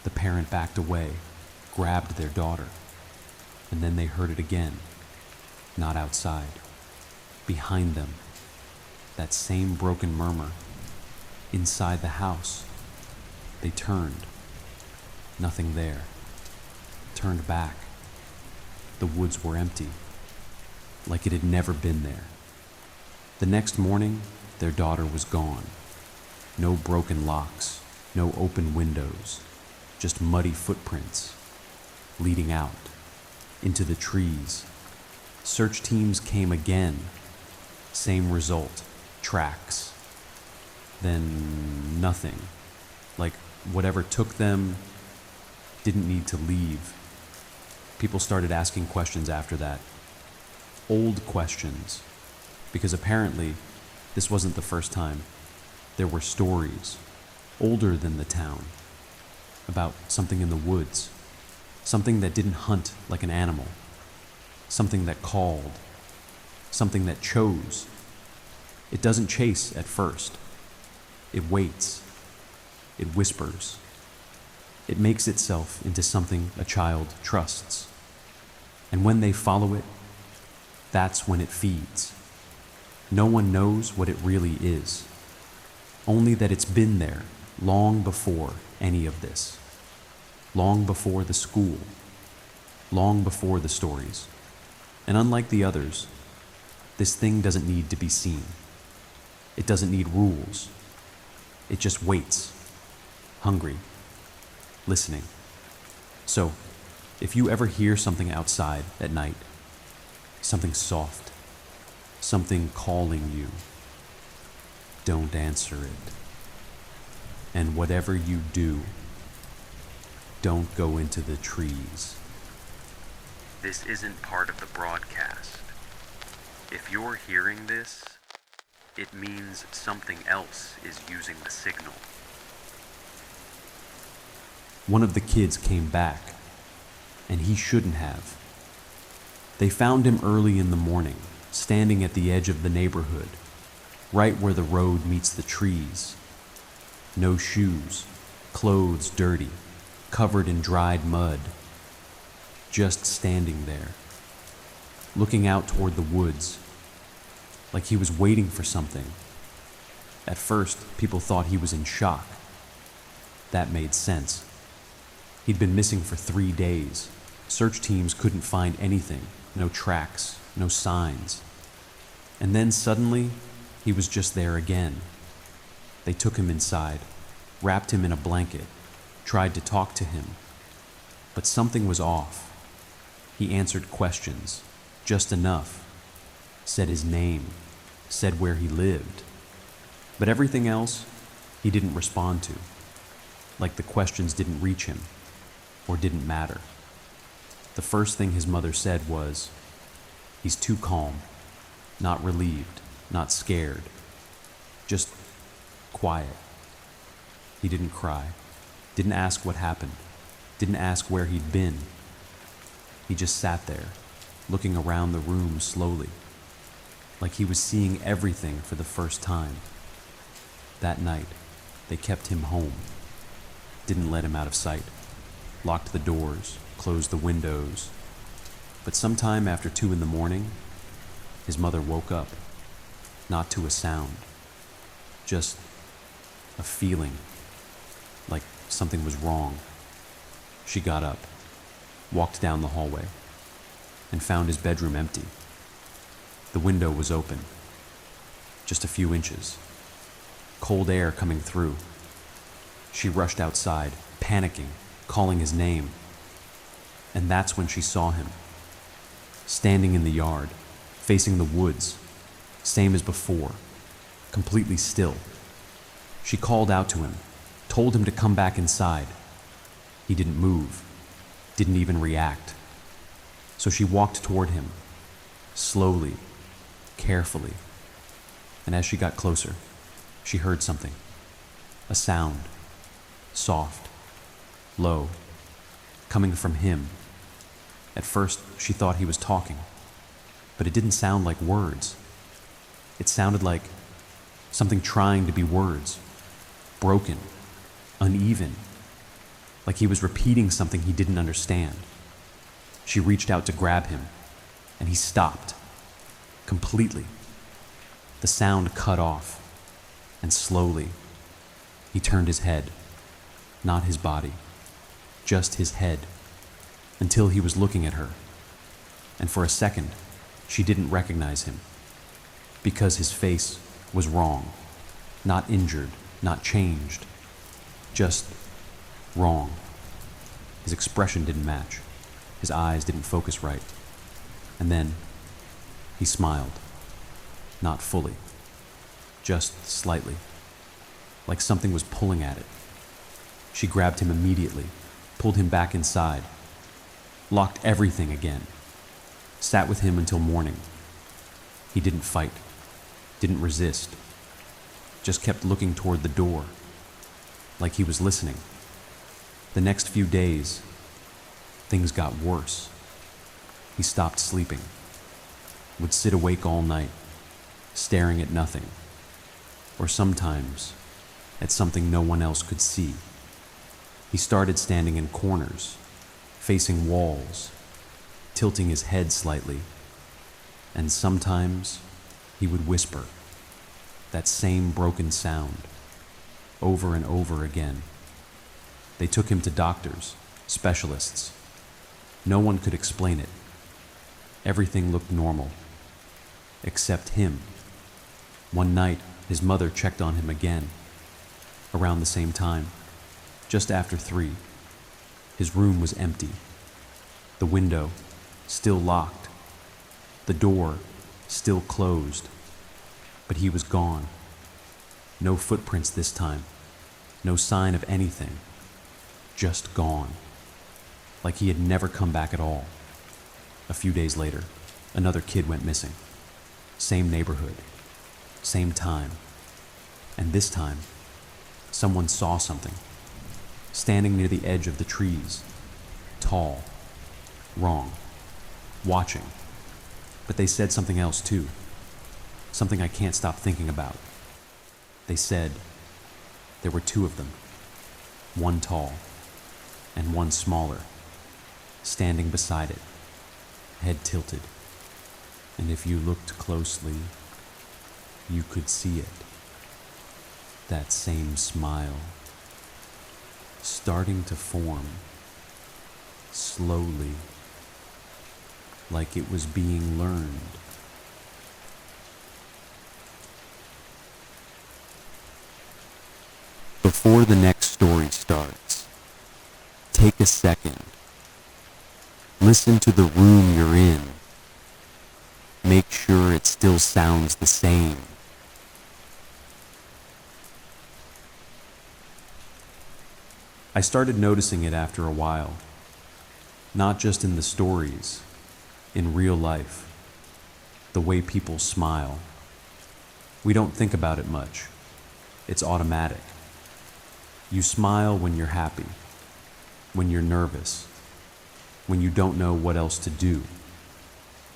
The parent backed away, grabbed their daughter, and then they heard it again, not outside, behind them, that same broken murmur, inside the house. They turned, nothing there, turned back. The woods were empty, like it had never been there. The next morning, their daughter was gone. No broken locks, no open windows, just muddy footprints leading out into the trees. Search teams came again. Same result, tracks. Then nothing, like whatever took them didn't need to leave. People started asking questions after that. Old questions, because apparently this wasn't the first time. There were stories, older than the town, about something in the woods, something that didn't hunt like an animal, something that called, something that chose. It doesn't chase at first. It waits. It whispers. It makes itself into something a child trusts. And when they follow it, that's when it feeds. No one knows what it really is, only that it's been there long before any of this, long before the school, long before the stories. And unlike the others, this thing doesn't need to be seen. It doesn't need rules. It just waits, hungry, listening. So, if you ever hear something outside at night, something soft, something calling you, don't answer it. And whatever you do, don't go into the trees. This isn't part of the broadcast. If you're hearing this, it means something else is using the signal. One of the kids came back, and he shouldn't have. They found him early in the morning, standing at the edge of the neighborhood, right where the road meets the trees. No shoes, clothes dirty, covered in dried mud. Just standing there, looking out toward the woods, like he was waiting for something. At first, people thought he was in shock. That made sense. He'd been missing for 3 days. Search teams couldn't find anything, no tracks, no signs. And then suddenly, he was just there again. They took him inside, wrapped him in a blanket, tried to talk to him, but something was off. He answered questions, just enough, said his name, said where he lived, but everything else he didn't respond to, like the questions didn't reach him or didn't matter. The first thing his mother said was, "He's too calm, not relieved, not scared, just quiet." He didn't cry, didn't ask what happened, didn't ask where he'd been. He just sat there, looking around the room slowly, like he was seeing everything for the first time. That night, they kept him home, didn't let him out of sight, locked the doors, closed the windows. But sometime after 2 a.m, his mother woke up, not to a sound, just a feeling like something was wrong. She got up, walked down the hallway, and found his bedroom empty. The window was open, just a few inches, cold air coming through. She rushed outside, panicking, calling his name. And that's when she saw him, standing in the yard, facing the woods, same as before, completely still. She called out to him, told him to come back inside. He didn't move, didn't even react. So she walked toward him, slowly, carefully. And as she got closer, she heard something, a sound, soft, low, coming from him. At first, she thought he was talking, but it didn't sound like words. It sounded like something trying to be words, broken, uneven, like he was repeating something he didn't understand. She reached out to grab him, and he stopped, completely. The sound cut off, and slowly, he turned his head, not his body, just his head, until he was looking at her. And for a second, she didn't recognize him, because his face was wrong, not injured, not changed, just wrong. His expression didn't match. His eyes didn't focus right. And then he smiled, not fully, just slightly, like something was pulling at it. She grabbed him immediately, pulled him back inside, locked everything again, sat with him until morning. He didn't fight, didn't resist, just kept looking toward the door, like he was listening. The next few days, things got worse. He stopped sleeping, would sit awake all night, staring at nothing, or sometimes at something no one else could see. He started standing in corners, facing walls, tilting his head slightly, and sometimes he would whisper that same broken sound over and over again. They took him to doctors, specialists. No one could explain it. Everything looked normal, except him. One night, his mother checked on him again, around the same time, just after 3. His room was empty. The window still locked. The door still closed. But he was gone. No footprints this time. No sign of anything. Just gone. Like he had never come back at all. A few days later, another kid went missing. Same neighborhood. Same time. And this time, someone saw something. Standing near the edge of the trees. Tall. Wrong. Watching. But they said something else too. Something I can't stop thinking about. They said there were 2 of them. One tall and one smaller, standing beside it, head tilted. And if you looked closely, you could see it. That same smile, starting to form, slowly, like it was being learned. Before the next story starts, take a second. Listen to the room you're in. Make sure it still sounds the same. I started noticing it after a while, not just in the stories, in real life, the way people smile. We don't think about it much. It's automatic. You smile when you're happy, when you're nervous, when you don't know what else to do.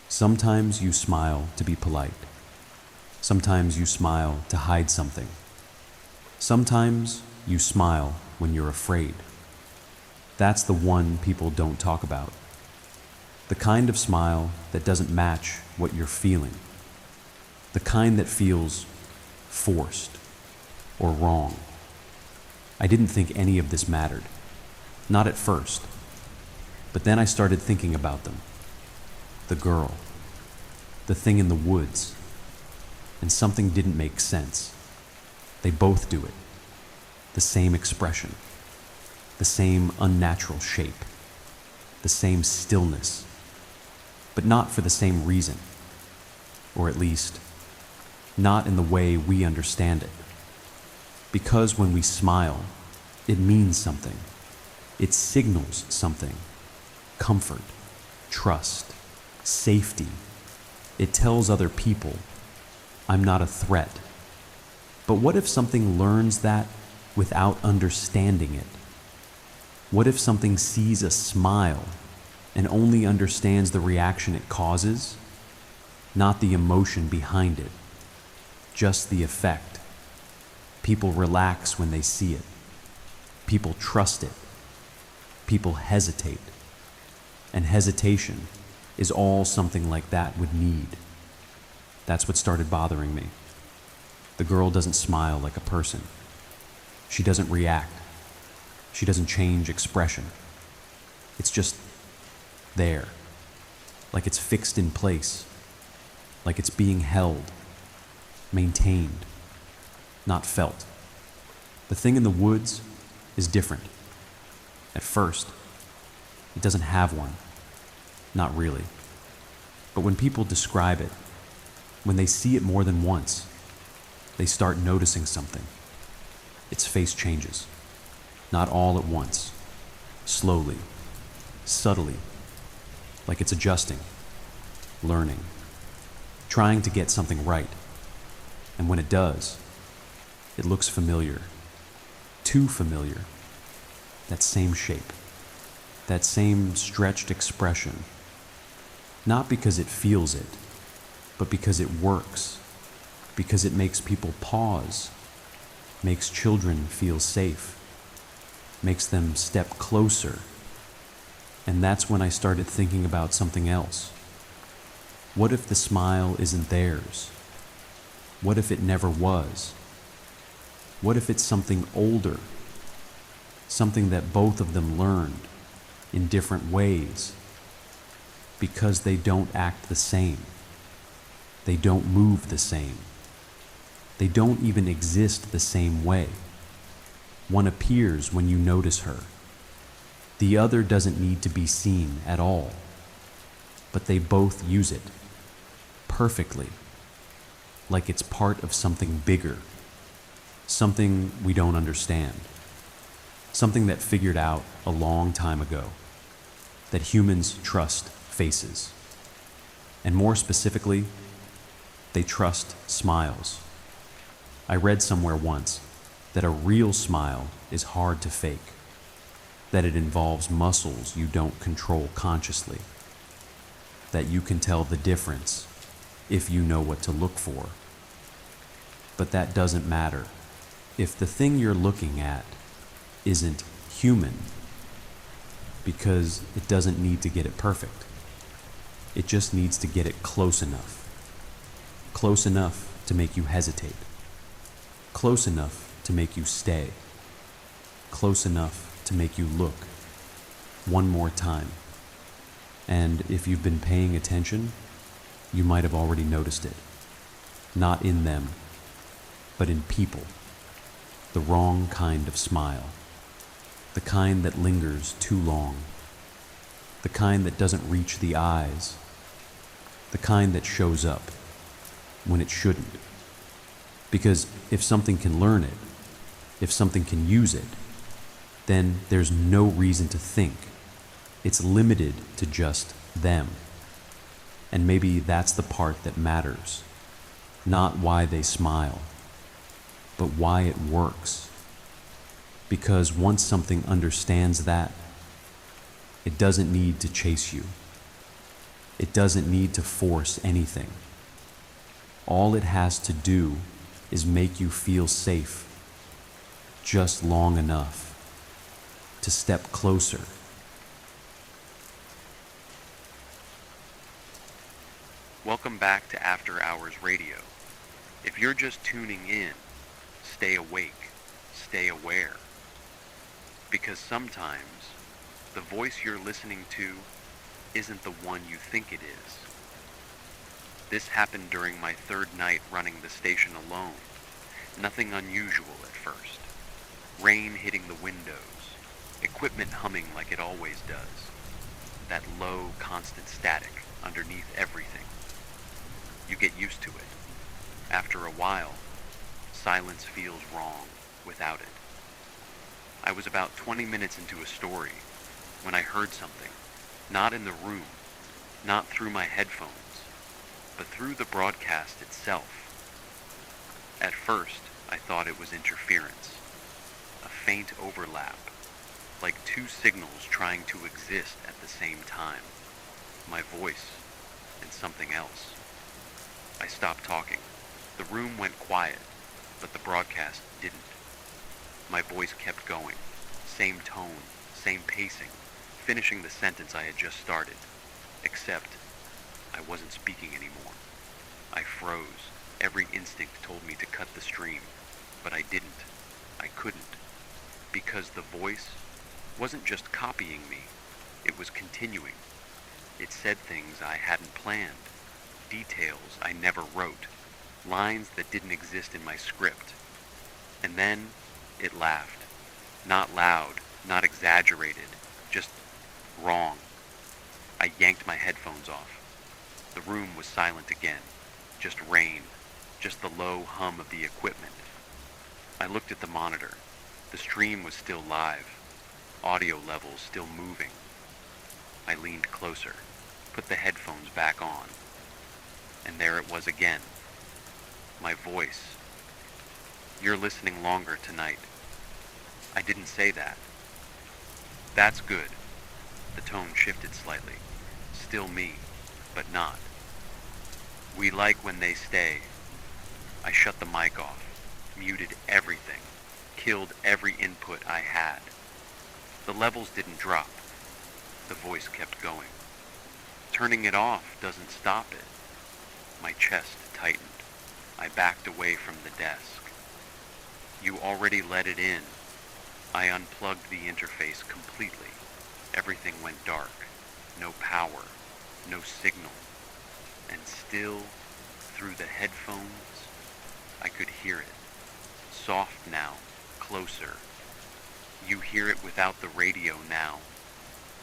Sometimes you smile to be polite. Sometimes you smile to hide something. Sometimes you smile when you're afraid. That's the one people don't talk about. The kind of smile that doesn't match what you're feeling. The kind that feels forced or wrong. I didn't think any of this mattered. Not at first. But then I started thinking about them. The girl. The thing in the woods. And something didn't make sense. They both do it. The same expression. The same unnatural shape. The same stillness. But not for the same reason. Or at least, not in the way we understand it. Because when we smile, it means something. It signals something. Comfort, trust, safety. It tells other people, I'm not a threat. But what if something learns that without understanding it? What if something sees a smile and only understands the reaction it causes, not the emotion behind it, just the effect? People relax when they see it. People trust it. People hesitate. And hesitation is all something like that would need. That's what started bothering me. The girl doesn't smile like a person. She doesn't react. She doesn't change expression. It's just there, like it's fixed in place, like it's being held, maintained, not felt. The thing in the woods is different. At first, it doesn't have one. Not really. But when people describe it, when they see it more than once, they start noticing something. Its face changes. Not all at once. Slowly. Subtly. Like it's adjusting. Learning. Trying to get something right. And when it does, it looks familiar. Too familiar. That same shape. That same stretched expression. Not because it feels it, but because it works. Because it makes people pause. Makes children feel safe. Makes them step closer. And that's when I started thinking about something else. What if the smile isn't theirs? What if it never was? What if it's something older? Something that both of them learned in different ways? Because they don't act the same. They don't move the same. They don't even exist the same way. One appears when you notice her. The other doesn't need to be seen at all. But they both use it perfectly, like it's part of something bigger, something we don't understand, something that figured out a long time ago, that humans trust faces. And more specifically, they trust smiles. I read somewhere once that a real smile is hard to fake, that it involves muscles you don't control consciously, that you can tell the difference if you know what to look for. But that doesn't matter if the thing you're looking at isn't human, because it doesn't need to get it perfect. It just needs to get it close enough to make you hesitate, close enough to make you stay, close enough to make you look one more time. And if you've been paying attention, you might have already noticed it. Not in them, but in people. the wrong kind of smile, the kind that lingers too long, the kind that doesn't reach the eyes, the kind that shows up when it shouldn't. Because if something can learn it, if something can use it, then there's no reason to think. It's limited to just them. And maybe that's the part that matters. Not why they smile, but why it works. Because once something understands that, it doesn't need to chase you. It doesn't need to force anything. All it has to do is make you feel safe, just long enough to step closer. Welcome back to After Hours Radio. If you're just tuning in, stay awake, stay aware. Because sometimes the voice you're listening to isn't the one you think it is. This happened during my third night running the station alone. Nothing unusual at first. Rain hitting the windows, equipment humming like it always does. That low, constant static underneath everything. You get used to it. After a while, silence feels wrong without it. I was about 20 minutes into a story when I heard something, not in the room, not through my headphones, but through the broadcast itself. At first, I thought it was interference, a faint overlap, like two signals trying to exist at the same time, my voice and something else. I stopped talking. The room went quiet, but the broadcast didn't. My voice kept going, same tone, same pacing, finishing the sentence I had just started, except I wasn't speaking anymore. I froze. Every instinct told me to cut the stream, but I didn't. I couldn't. Because the voice wasn't just copying me, it was continuing. It said things I hadn't planned, details I never wrote, lines that didn't exist in my script. And then it laughed. Not loud, not exaggerated, just wrong. I yanked my headphones off. The room was silent again. Just rain, just the low hum of the equipment. I looked at the monitor. The stream was still live, audio levels still moving. I leaned closer, put the headphones back on, and there it was again. My voice. You're listening longer tonight. I didn't say that. That's good. The tone shifted slightly. Still me, but not. We like when they stay. I shut the mic off, muted everything, killed every input I had. The levels didn't drop. The voice kept going. Turning it off doesn't stop it. My chest tightened. I backed away from the desk. You already let it in. I unplugged the interface completely. Everything went dark. No power. No signal. And still, through the headphones, I could hear it. Soft now, closer. You hear it without the radio now.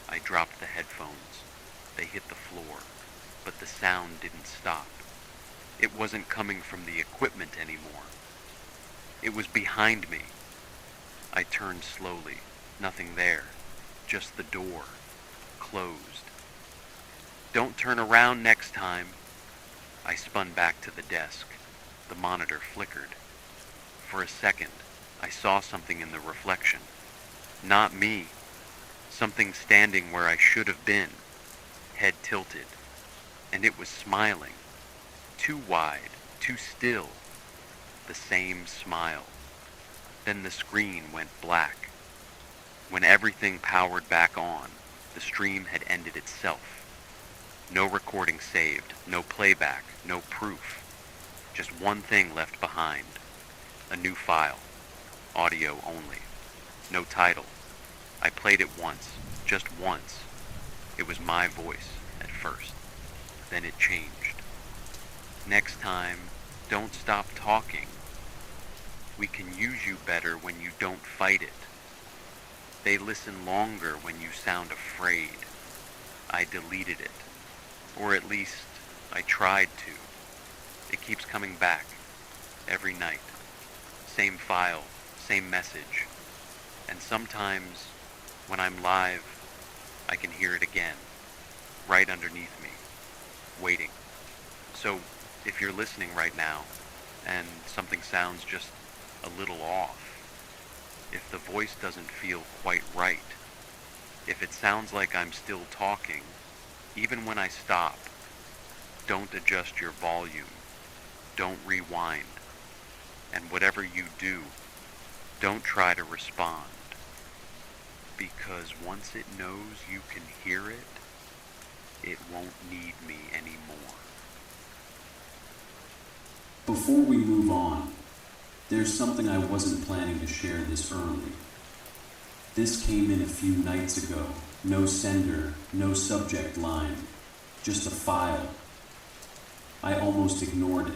I dropped the headphones. They hit the floor, but the sound didn't stop. It wasn't coming from the equipment anymore. It was behind me. I turned slowly. Nothing there. Just the door. Closed. Don't turn around next time. I spun back to the desk. The monitor flickered. For a second, I saw something in the reflection. Not me. Something standing where I should have been, head tilted. And it was smiling. Too wide, too still. The same smile. Then the screen went black. When everything powered back on, the stream had ended itself. No recording saved, no playback, no proof. Just one thing left behind. A new file. Audio only. No title. I played it once, just once. It was my voice at first. Then it changed. Next time, don't stop talking. We can use you better when you don't fight it. They listen longer when you sound afraid. I deleted it. Or at least, I tried to. It keeps coming back. Every night. Same file, same message. And sometimes, when I'm live, I can hear it again. Right underneath me. Waiting. So, if you're listening right now, and something sounds just a little off, if the voice doesn't feel quite right, if it sounds like I'm still talking, even when I stop, don't adjust your volume, don't rewind, and whatever you do, don't try to respond, because once it knows you can hear it, it won't need me anymore. Before we move on, there's something I wasn't planning to share this early. This came in a few nights ago. No sender, no subject line, just a file. I almost ignored it,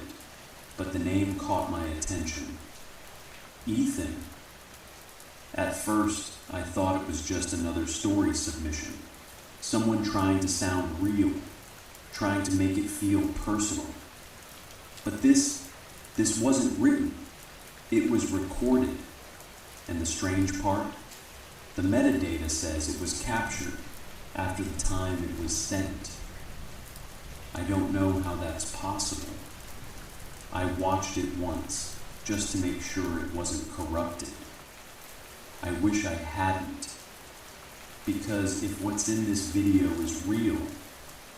but the name caught my attention. Ethan. At first, I thought it was just another story submission. Someone trying to sound real, trying to make it feel personal. But this wasn't written. It was recorded. And the strange part? The metadata says it was captured after the time it was sent. I don't know how that's possible. I watched it once, just to make sure it wasn't corrupted. I wish I hadn't. Because if what's in this video is real,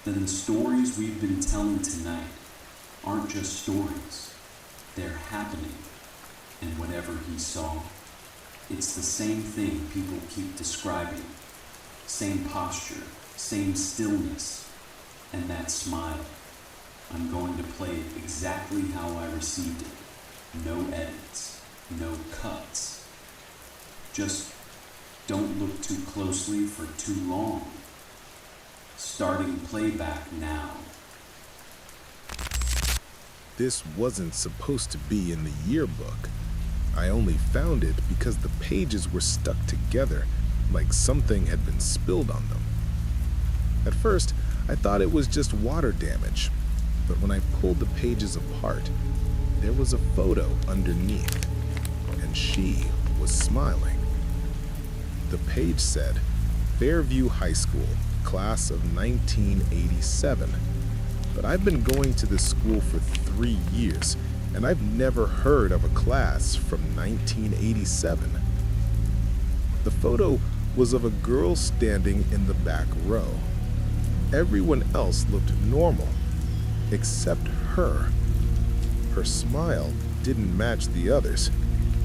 then the stories we've been telling tonight aren't just stories. They're happening. And whatever he saw, it's the same thing people keep describing. Same posture, same stillness, and that smile. I'm going to play it exactly how I received it. No edits, no cuts. Just don't look too closely for too long. Starting playback now. This wasn't supposed to be in the yearbook. I only found it because the pages were stuck together like something had been spilled on them. At first, I thought it was just water damage, but when I pulled the pages apart, there was a photo underneath, and she was smiling. The page said, Fairview High School, class of 1987. But I've been going to this school for 3 years, and I've never heard of a class from 1987. The photo was of a girl standing in the back row. Everyone else looked normal, except her. Her smile didn't match the others.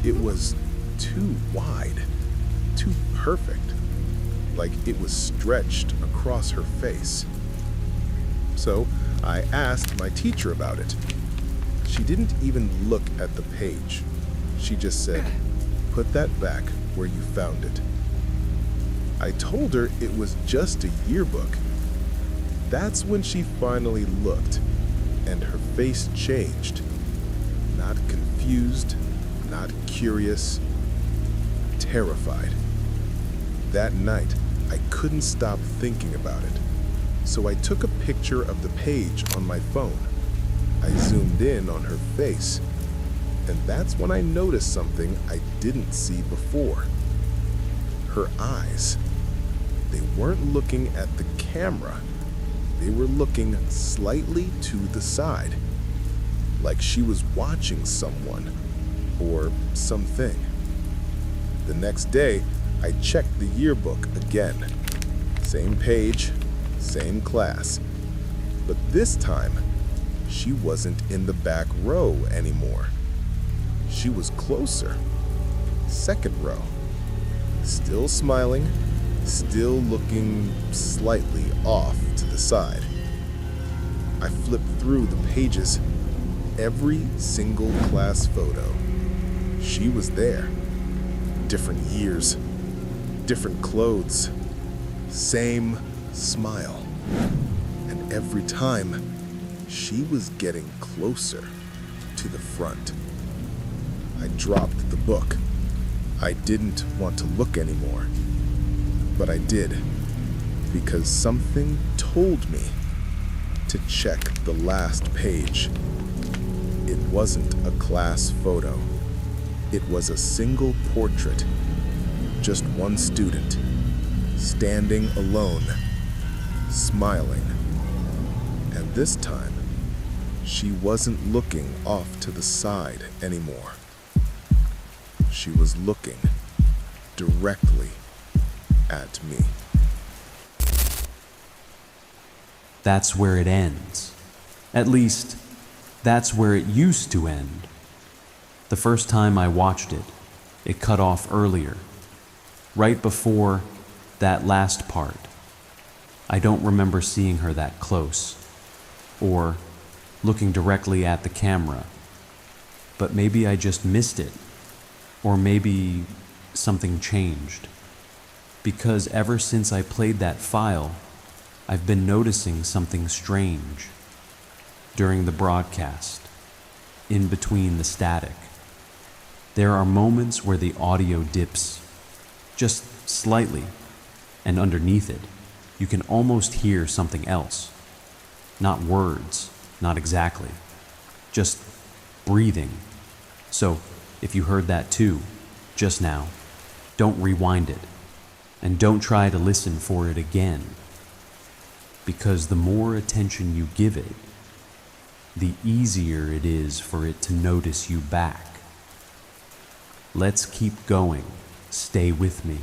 It was too wide, too perfect, like it was stretched across her face. So I asked my teacher about it. She didn't even look at the page. She just said, "Put that back where you found it." I told her it was just a yearbook. That's when she finally looked, and her face changed. Not confused, not curious, terrified. That night, I couldn't stop thinking about it. So I took a picture of the page on my phone. I zoomed in on her face, and that's when I noticed something I didn't see before. Her eyes. They weren't looking at the camera. They were looking slightly to the side, like she was watching someone or something. The next day, I checked the yearbook again. Same page, same class. But this time, she wasn't in the back row anymore. She was closer. Second row. Still smiling, still looking slightly off to the side. I flipped through the pages. Every single class photo. She was there. Different years, different clothes, same smile. And every time, she was getting closer to the front. I dropped the book. I didn't want to look anymore, but I did, because something told me to check the last page. It wasn't a class photo. It was a single portrait, just one student, standing alone, smiling. And this time, she wasn't looking off to the side anymore. She was looking directly at me. That's where it ends. At least, that's where it used to end. The first time I watched it, it cut off earlier, right before that last part. I don't remember seeing her that close, or looking directly at the camera. But maybe I just missed it, or maybe something changed. Because ever since I played that file, I've been noticing something strange. During the broadcast, in between the static, there are moments where the audio dips just slightly, and underneath it, you can almost hear something else. Not words, not exactly, just breathing. So, if you heard that too, just now, don't rewind it, and don't try to listen for it again, because the more attention you give it, the easier it is for it to notice you back. Let's keep going. Stay with me.